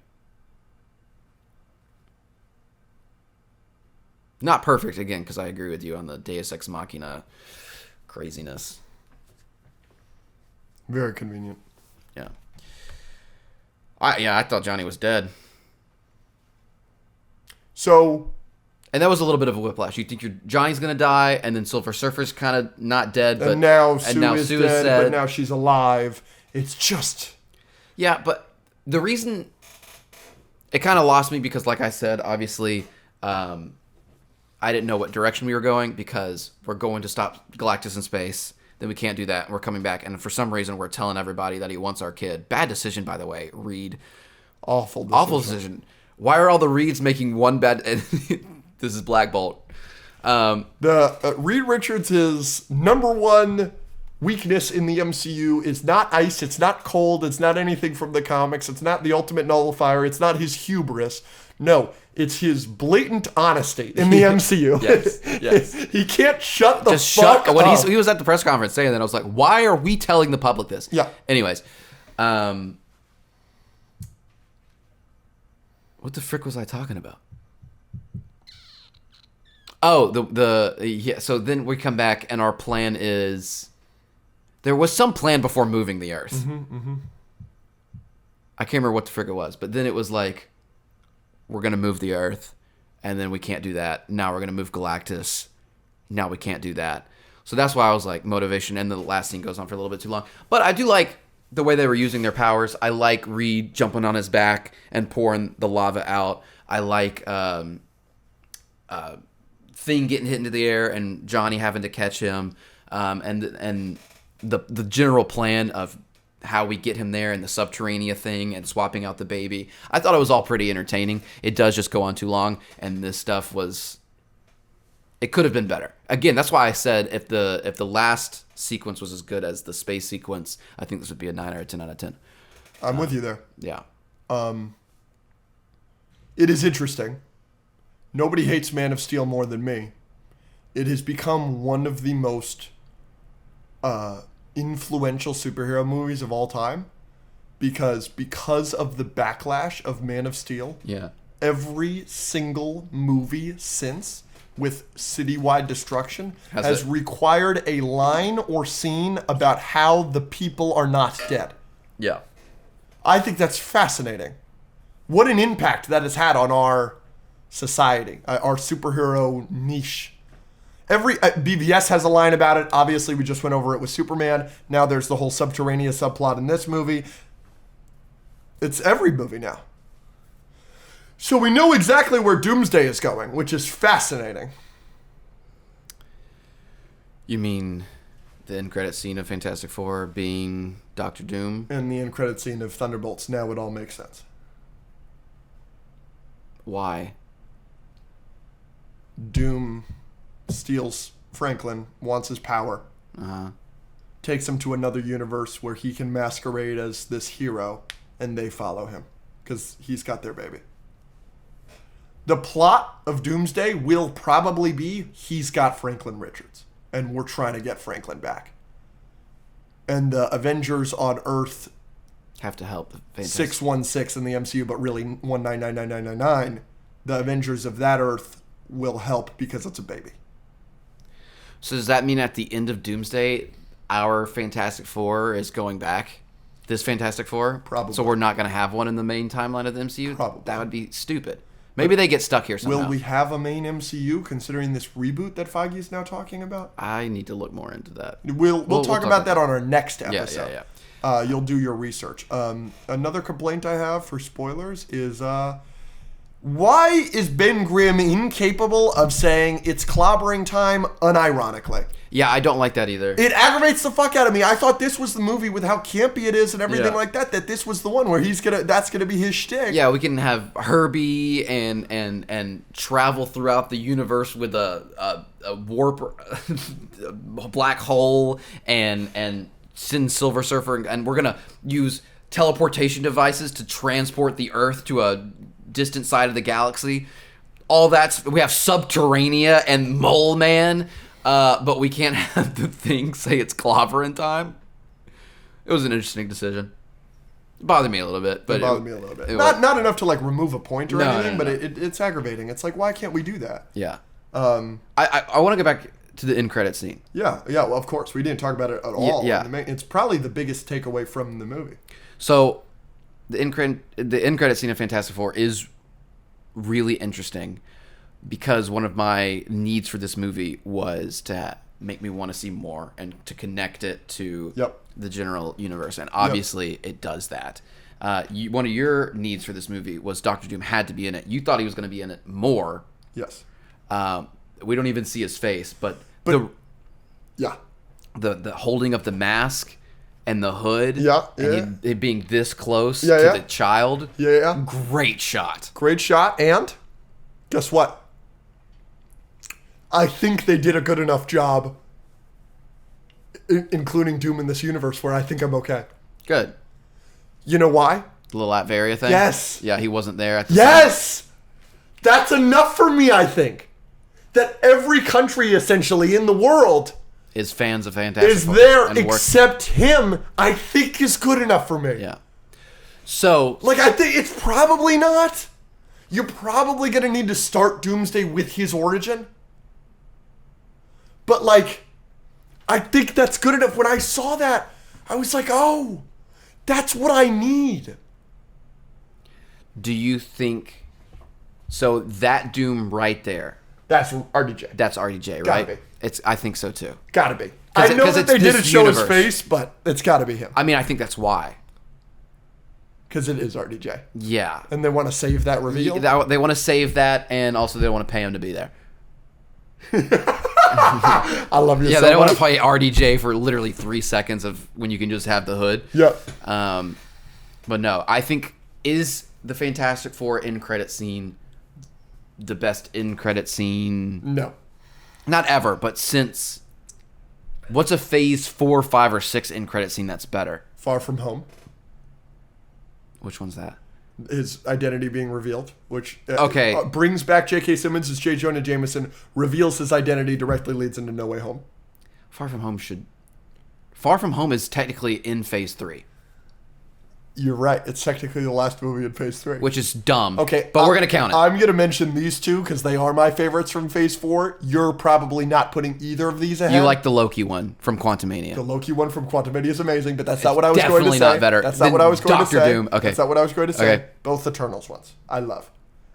Speaker 1: Not perfect, again, because I agree with you on the Deus Ex Machina craziness.
Speaker 2: Very convenient.
Speaker 1: Yeah. I thought Johnny was dead.
Speaker 2: So...
Speaker 1: And that was a little bit of a whiplash. You think Johnny's going to die, and then Silver Surfer's kind of not dead. But,
Speaker 2: and now Sue is dead, but now she's alive. It's just...
Speaker 1: Yeah, but the reason... It kind of lost me because, like I said, obviously... I didn't know what direction we were going because we're going to stop Galactus in space. Then we can't do that. We're coming back. And for some reason, we're telling everybody that he wants our kid. Bad decision, by the way, Reed.
Speaker 2: Awful decision.
Speaker 1: Awful decision. Why are all the Reeds making one bad... This is Black Bolt.
Speaker 2: Reed Richards' number one weakness in the MCU is not ice, it's not cold, it's not anything from the comics, it's not the ultimate nullifier, it's not his hubris. No, it's his blatant honesty in the MCU.
Speaker 1: Yes.
Speaker 2: He can't shut the fuck up.
Speaker 1: When he was at the press conference saying that, I was like, why are we telling the public this?
Speaker 2: Yeah.
Speaker 1: Anyways. What the frick was I talking about? Oh, so then we come back and our plan is... There was some plan before moving the Earth. I can't remember what the frick it was, but then it was like, we're going to move the Earth, and then we can't do that. Now we're going to move Galactus. Now we can't do that. So that's why I was like, motivation, and the last scene goes on for a little bit too long. But I do like the way they were using their powers. I like Reed jumping on his back and pouring the lava out. I like Thing getting hit into the air and Johnny having to catch him, and the general plan of how we get him there and the subterranean thing and swapping out the baby. I thought it was all pretty entertaining. It does just go on too long, and this stuff was... It could have been better. Again, that's why I said if the last sequence was as good as the space sequence, I think this would be a 9 or a 10 out of 10.
Speaker 2: I'm with you there.
Speaker 1: Yeah.
Speaker 2: It is interesting. Nobody hates Man of Steel more than me. It has become one of the most influential superhero movies of all time because of the backlash of Man of Steel.
Speaker 1: Yeah.
Speaker 2: Every single movie since with citywide destruction has required a line or scene about how the people are not dead.
Speaker 1: Yeah.
Speaker 2: I think that's fascinating. What an impact that has had on our society, our superhero niche. Every BVS has a line about it. Obviously, we just went over it with Superman. Now there's the whole subterranean subplot in this movie. It's every movie now. So we know exactly where Doomsday is going, which is fascinating.
Speaker 1: You mean the end credit scene of Fantastic Four being Doctor Doom?
Speaker 2: And the end credit scene of Thunderbolts. Now it all makes sense.
Speaker 1: Why?
Speaker 2: Doom steals Franklin, wants his power, takes him to another universe where he can masquerade as this hero, and they follow him because he's got their baby. The plot of Doomsday will probably be he's got Franklin Richards, and we're trying to get Franklin back. And the Avengers on Earth
Speaker 1: have to help.
Speaker 2: 616 in the MCU, but really 1999999. The Avengers of that Earth will help because it's a baby.
Speaker 1: So does that mean at the end of Doomsday, our Fantastic Four is going back? This Fantastic Four?
Speaker 2: Probably.
Speaker 1: So we're not going to have one in the main timeline of the MCU?
Speaker 2: Probably.
Speaker 1: That would be stupid. Maybe they get stuck here somehow.
Speaker 2: Will we have a main MCU considering this reboot that Feige's now talking about?
Speaker 1: I need to look more into that.
Speaker 2: We'll talk about that on our next episode.
Speaker 1: Yeah.
Speaker 2: You'll do your research. Another complaint I have for spoilers is why is Ben Grimm incapable of saying it's clobbering time unironically?
Speaker 1: Yeah, I don't like that either.
Speaker 2: It aggravates the fuck out of me. I thought this was the movie with how campy it is and everything like that this was the one where that's gonna be his shtick.
Speaker 1: Yeah, we can have Herbie and travel throughout the universe with a warp, a black hole, and send Silver Surfer, and we're gonna use teleportation devices to transport the Earth to a distant side of the galaxy. All we have Subterranea and Mole Man. But we can't have the Thing say it's clobbering time. It was an interesting decision. It bothered me a little bit. But
Speaker 2: it bothered me a little bit. Not enough to like remove a point or anything, but it's aggravating. It's like, why can't we do that?
Speaker 1: Yeah. I want to go back to the end credit scene.
Speaker 2: Yeah. Well, of course. We didn't talk about it at all.
Speaker 1: Yeah.
Speaker 2: It's probably the biggest takeaway from the movie.
Speaker 1: So the end credit scene of Fantastic Four is really interesting, because one of my needs for this movie was to make me want to see more and to connect it to the general universe. And obviously it does that. One of your needs for this movie was Doctor Doom had to be in it. You thought he was going to be in it more.
Speaker 2: Yes.
Speaker 1: We don't even see his face, but
Speaker 2: the
Speaker 1: the holding of the mask and the hood.
Speaker 2: Yeah,
Speaker 1: and it being this close to the child.
Speaker 2: Yeah.
Speaker 1: Great shot.
Speaker 2: Great shot. And guess what? I think they did a good enough job, including Doom in this universe, where I think I'm okay.
Speaker 1: Good.
Speaker 2: You know why?
Speaker 1: The little Latveria thing?
Speaker 2: Yes.
Speaker 1: Yeah, he wasn't there at the
Speaker 2: Yes! That's enough for me, I think. That every country, essentially, in the world
Speaker 1: is fans of Fantastic
Speaker 2: is
Speaker 1: Four
Speaker 2: there except him, I think is good enough for me.
Speaker 1: Yeah. So...
Speaker 2: Like, I think it's probably not. You're probably going to need to start Doomsday with his origin. But, like, I think that's good enough. When I saw that, I was like, oh, that's what I need.
Speaker 1: Do you think... So, that Doom right there...
Speaker 2: That's RDJ.
Speaker 1: That's RDJ, right?
Speaker 2: Gotta be.
Speaker 1: I think so, too.
Speaker 2: Gotta be. I know that they didn't show his face, but it's gotta be him.
Speaker 1: I mean, I think that's why.
Speaker 2: Because it is RDJ.
Speaker 1: Yeah.
Speaker 2: And they want to save that reveal?
Speaker 1: They want to save that, and also they don't want to pay him to be there.
Speaker 2: I love you so much.
Speaker 1: Yeah, they don't want to play RDJ for literally 3 seconds of when you can just have the hood.
Speaker 2: Yep.
Speaker 1: But no, I think is the Fantastic Four end credit scene the best end credit scene?
Speaker 2: No.
Speaker 1: Not ever, but since... What's a Phase 4, 5, or 6 end credit scene that's better?
Speaker 2: Far From Home.
Speaker 1: Which one's that?
Speaker 2: His identity being revealed, which
Speaker 1: brings
Speaker 2: back J.K. Simmons as J. Jonah Jameson, reveals his identity, directly leads into No Way Home.
Speaker 1: Far From Home is technically in Phase 3.
Speaker 2: You're right. It's technically the last movie in Phase 3.
Speaker 1: Which is dumb.
Speaker 2: Okay.
Speaker 1: But we're going to count it.
Speaker 2: I'm going to mention these two because they are my favorites from Phase 4. You're probably not putting either of these ahead.
Speaker 1: You like the Loki one from Quantumania.
Speaker 2: The Loki one from Quantumania is amazing, but that's not what I was going to say.
Speaker 1: Definitely not better.
Speaker 2: That's not what I was going to say.
Speaker 1: Doctor Doom. Okay.
Speaker 2: That's not what I was going to say.
Speaker 1: Okay.
Speaker 2: Both Eternals ones. I love.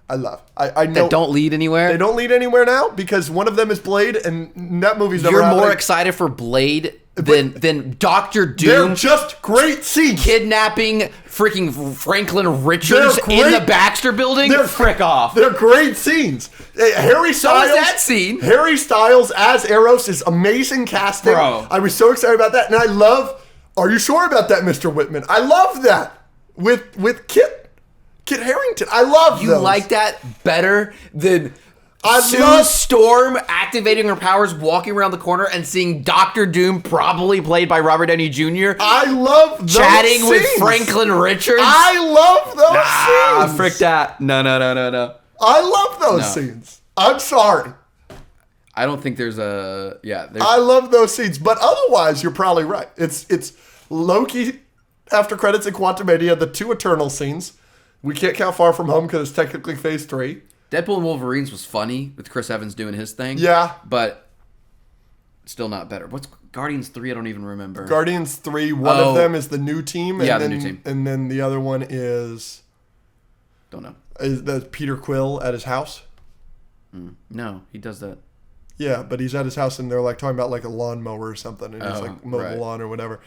Speaker 2: I know.
Speaker 1: That don't lead anywhere?
Speaker 2: They don't lead anywhere now because one of them is Blade and that movie's never
Speaker 1: You're
Speaker 2: happening.
Speaker 1: more excited for Blade than Doctor Doom.
Speaker 2: They're just great scenes.
Speaker 1: Kidnapping freaking Franklin Richards in the Baxter Building? Frick off.
Speaker 2: They're great scenes. Harry Styles.
Speaker 1: How was that scene?
Speaker 2: Harry Styles as Eros is amazing casting.
Speaker 1: Bro.
Speaker 2: I was so excited about that. And I love, are you sure about that, Mr. Whitman? I love that. With Kit Harington. I love those.
Speaker 1: You like that better than Sue Storm activating her powers, walking around the corner, and seeing Doctor Doom, probably played by Robert Downey Jr.
Speaker 2: I love those
Speaker 1: chatting
Speaker 2: scenes.
Speaker 1: with Franklin Richards.
Speaker 2: I love those scenes.
Speaker 1: Frick that. No.
Speaker 2: I love those scenes. I'm sorry.
Speaker 1: I don't think there's a... Yeah.
Speaker 2: I love those scenes, but otherwise, you're probably right. It's Loki after credits in Quantumania, the two Eternal scenes. We can't count Far From Home because it's technically Phase 3.
Speaker 1: Deadpool and Wolverines was funny with Chris Evans doing his thing.
Speaker 2: Yeah.
Speaker 1: But still not better. What's Guardians 3? I don't even remember.
Speaker 2: Guardians 3, one of them is the new team. And
Speaker 1: the new team.
Speaker 2: And then the other one is...
Speaker 1: Don't know.
Speaker 2: Is that Peter Quill at his house?
Speaker 1: No, he does that.
Speaker 2: Yeah, but he's at his house and they're like talking about like a lawnmower or something. And he's like mowing the lawn or whatever.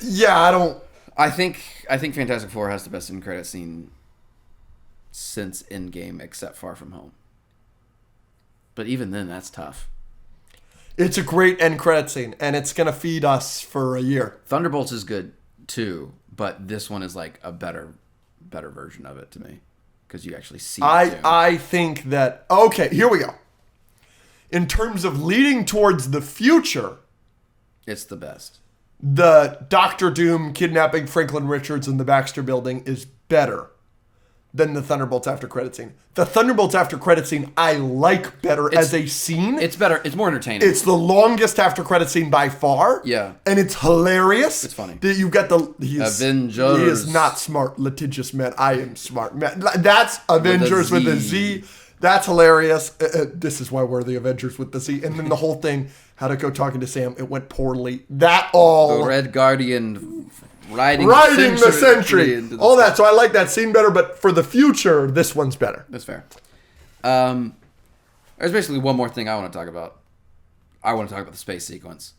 Speaker 2: Yeah, I think Fantastic Four has the best end credit scene since Endgame, except Far From Home. But even then, that's tough. It's a great end credit scene, and it's gonna feed us for a year.
Speaker 1: Thunderbolts is good too, but this one is like a better version of it to me because you actually see.
Speaker 2: I think that okay. Here we go. In terms of leading towards the future,
Speaker 1: it's the best.
Speaker 2: The Doctor Doom kidnapping Franklin Richards in the Baxter Building is better than the Thunderbolts after credit scene. The Thunderbolts after credit scene I like better as a scene.
Speaker 1: It's better. It's more entertaining.
Speaker 2: It's the longest after credit scene by far.
Speaker 1: Yeah.
Speaker 2: And it's hilarious.
Speaker 1: It's funny.
Speaker 2: You've got
Speaker 1: Avengers.
Speaker 2: He is not smart, litigious man. I am smart man. That's Avengers with a Z. That's hilarious. This is why we're the Avengers with the Z. And then the whole thing, how to go talking to Sam, it went poorly. That all.
Speaker 1: The Red Guardian riding
Speaker 2: the Sentry. All that. So I like that scene better, but for the future, this one's better.
Speaker 1: That's fair. There's basically one more thing I want to talk about. I want to talk about the space sequence.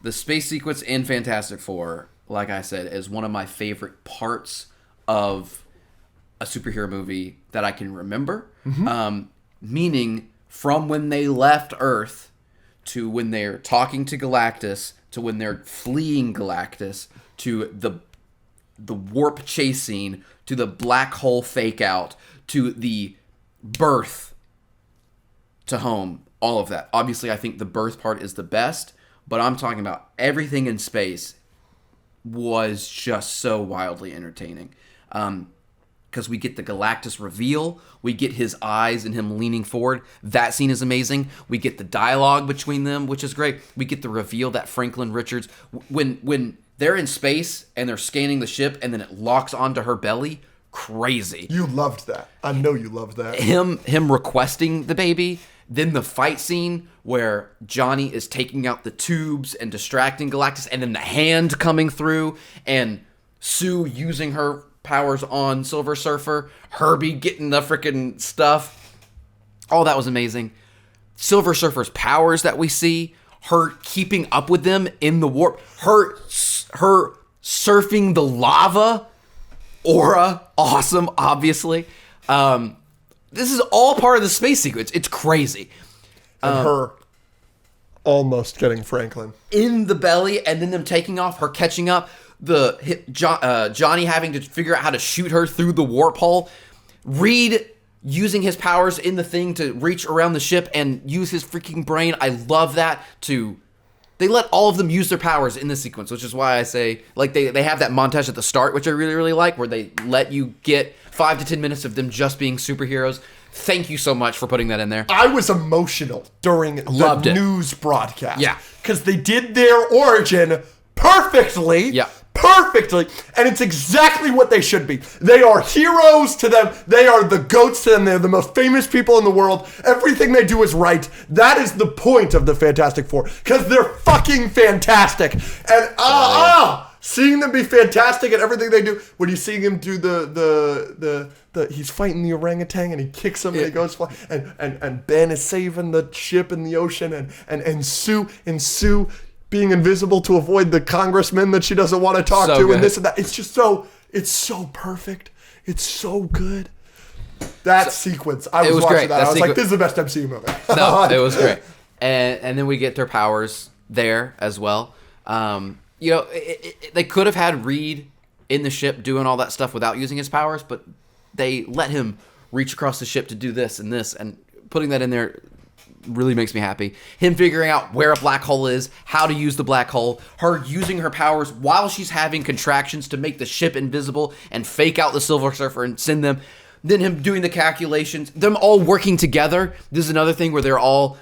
Speaker 1: The space sequence in Fantastic Four, like I said, is one of my favorite parts of a superhero movie that I can remember. Mm-hmm. Meaning from when they left Earth to when they're talking to Galactus to when they're fleeing Galactus, to the warp chase scene, to the black hole fake out, to the birth to home, all of that. Obviously, I think the birth part is the best, but I'm talking about everything in space was just so wildly entertaining. Because we get the Galactus reveal, we get his eyes and him leaning forward. That scene is amazing. We get the dialogue between them, which is great. We get the reveal that Franklin Richards, when they're in space and they're scanning the ship and then it locks onto her belly, crazy.
Speaker 2: You loved that. I know you loved that.
Speaker 1: Him requesting the baby. Then the fight scene where Johnny is taking out the tubes and distracting Galactus, and then the hand coming through, and Sue using her powers on Silver Surfer, Herbie getting the freaking stuff. All that was amazing. Silver Surfer's powers that we see, her keeping up with them in the warp, her surfing the lava, aura, awesome, obviously. This is all part of the space sequence. It's crazy.
Speaker 2: And her almost getting Franklin
Speaker 1: in the belly, and then them taking off, her catching up, Johnny having to figure out how to shoot her through the warp hole, Reed using his powers in the thing to reach around the ship and use his freaking brain. I love that. They let all of them use their powers in this sequence, which is why I say, like, they have that montage at the start, which I really, really like, where they let you get 5 to 10 minutes of them just being superheroes. Thank you so much for putting that in there.
Speaker 2: I was emotional during the news broadcast.
Speaker 1: Yeah.
Speaker 2: Because they did their origin perfectly.
Speaker 1: Yeah.
Speaker 2: Perfectly. And it's exactly what they should be. They are heroes to them. They are the goats to them. They're the most famous people in the world. Everything they do is right. That is the point of the Fantastic Four. Because they're fucking fantastic. And seeing them be fantastic at everything they do. When you see him do the he's fighting the orangutan and he kicks him and he goes flying, and Ben is saving the ship in the ocean, and Sue being invisible to avoid the congressman that she doesn't want to talk to, and this and that. It's just it's so perfect. It's so good. That sequence, I was watching that. I was like, this is the best MCU movie.
Speaker 1: No, it was great. And then we get their powers there as well. They could have had Reed in the ship doing all that stuff without using his powers, but they let him reach across the ship to do this, and putting that in there really makes me happy. Him figuring out where a black hole is, how to use the black hole, her using her powers while she's having contractions to make the ship invisible and fake out the Silver Surfer and send them. Then him doing the calculations, them all working together. This is another thing where they're all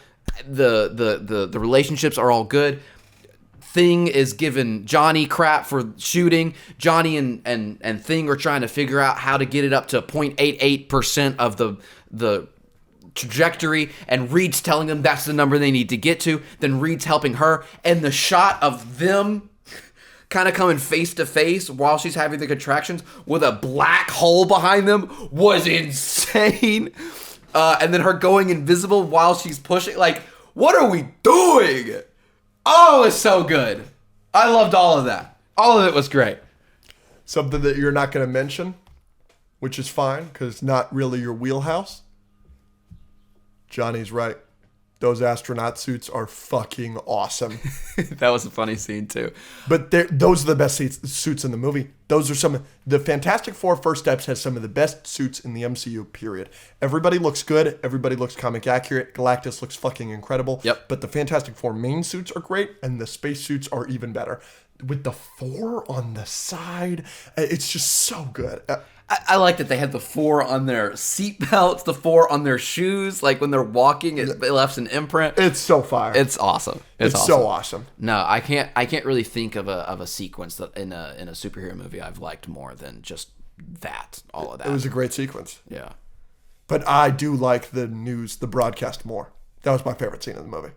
Speaker 1: the relationships are all good. Thing is giving Johnny crap for shooting. Johnny and Thing are trying to figure out how to get it up to 0.88% of the trajectory, and Reed's telling them that's the number they need to get to. Then Reed's helping her, and the shot of them kind of coming face to face while she's having the contractions with a black hole behind them was insane. And then her going invisible while she's pushing. Like, what are we doing? Oh, it's so good. I loved all of that. All of it was great.
Speaker 2: Something that you're not going to mention, which is fine because it's not really your wheelhouse. Johnny's right. Those astronaut suits are fucking awesome.
Speaker 1: That was a funny scene too.
Speaker 2: But those are the best suits in the movie. Those are the Fantastic Four First Steps has some of the best suits in the MCU, period. Everybody looks good. Everybody looks comic accurate. Galactus looks fucking incredible.
Speaker 1: Yep.
Speaker 2: But the Fantastic Four main suits are great, and the space suits are even better. With the 4 on the side, it's just so good.
Speaker 1: I like that they had the 4 on their seat belts, the 4 on their shoes. Like when they're walking, it left an imprint.
Speaker 2: It's so fire.
Speaker 1: It's awesome.
Speaker 2: It's awesome. So awesome.
Speaker 1: No, I can't really think of a sequence that in a superhero movie I've liked more than just that. All of that.
Speaker 2: It was a great sequence.
Speaker 1: Yeah.
Speaker 2: But I do like the broadcast more. That was my favorite scene in the movie.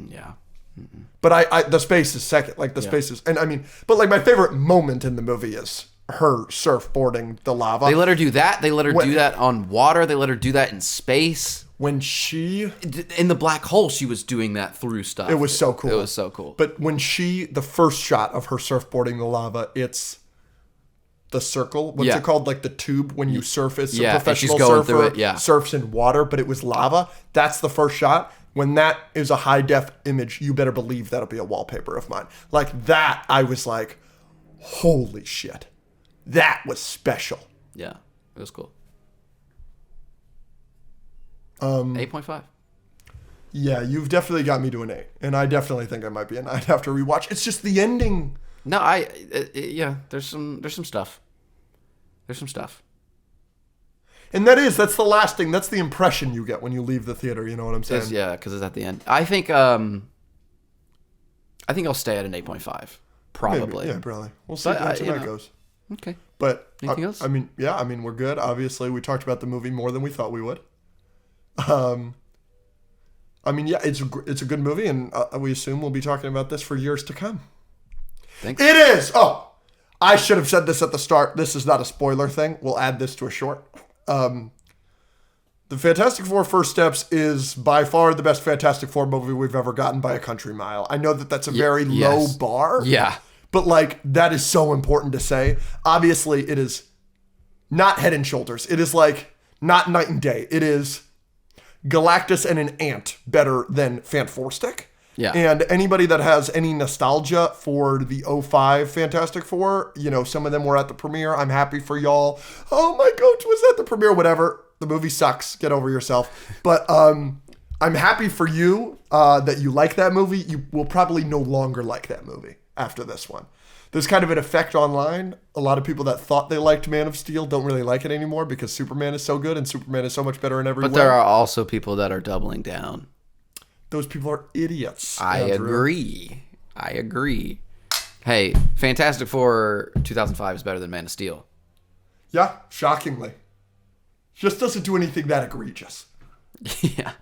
Speaker 1: Yeah. Mm-mm.
Speaker 2: But the space is second. Like the space is, and I mean, but like my favorite moment in the movie is her surfboarding the lava.
Speaker 1: They let her do that. They let her do that on water. They let her do that in space.
Speaker 2: When she...
Speaker 1: In the black hole, she was doing that through stuff.
Speaker 2: It was so cool.
Speaker 1: It was so cool.
Speaker 2: But when the first shot of her surfboarding the lava, it's the circle. What's it called? Like the tube when you surf. It's a professional surfer surfs in water, but it was lava. That's the first shot. when that is a high def image, you better believe that'll be a wallpaper of mine. Like that, I was like, holy shit. That was special.
Speaker 1: Yeah, it was cool.
Speaker 2: 8.5. Yeah, you've definitely got me to an 8. And I definitely think I might be a 9 after rewatch. It's just the ending.
Speaker 1: No, yeah, there's some stuff. There's some stuff.
Speaker 2: And that's the lasting, that's the impression you get when you leave the theater, you know what I'm saying?
Speaker 1: Yeah, because it's at the end. I think I'll stay at an 8.5. Probably.
Speaker 2: Maybe. Yeah, probably. We'll see how tonight goes.
Speaker 1: Okay.
Speaker 2: But
Speaker 1: anything else?
Speaker 2: I mean, we're good. Obviously, we talked about the movie more than we thought we would. I mean, yeah, it's a good movie, and we assume we'll be talking about this for years to come.
Speaker 1: Thanks.
Speaker 2: It is! Oh! I should have said this at the start. This is not a spoiler thing. We'll add this to a short. The Fantastic Four First Steps is by far the best Fantastic Four movie we've ever gotten by a country mile. I know that that's a very low bar.
Speaker 1: Yeah.
Speaker 2: But, like, that is so important to say. Obviously, it is not head and shoulders. It is, like, not night and day. It is Galactus and an ant better than Fantastic.
Speaker 1: Yeah.
Speaker 2: And anybody that has any nostalgia for the '05 Fantastic Four, you know, some of them were at the premiere. I'm happy for y'all. Oh, my coach was at the premiere. Whatever. The movie sucks. Get over yourself. But I'm happy for you that you like that movie. You will probably no longer like that movie after this one. There's kind of an effect online. A lot of people that thought they liked Man of Steel don't really like it anymore because Superman is so good and Superman is so much better in every way.
Speaker 1: But there are also people that are doubling down.
Speaker 2: Those people are idiots.
Speaker 1: I agree. Hey, Fantastic Four 2005 is better than Man of Steel.
Speaker 2: Yeah, shockingly. Just doesn't do anything that egregious.
Speaker 1: Yeah.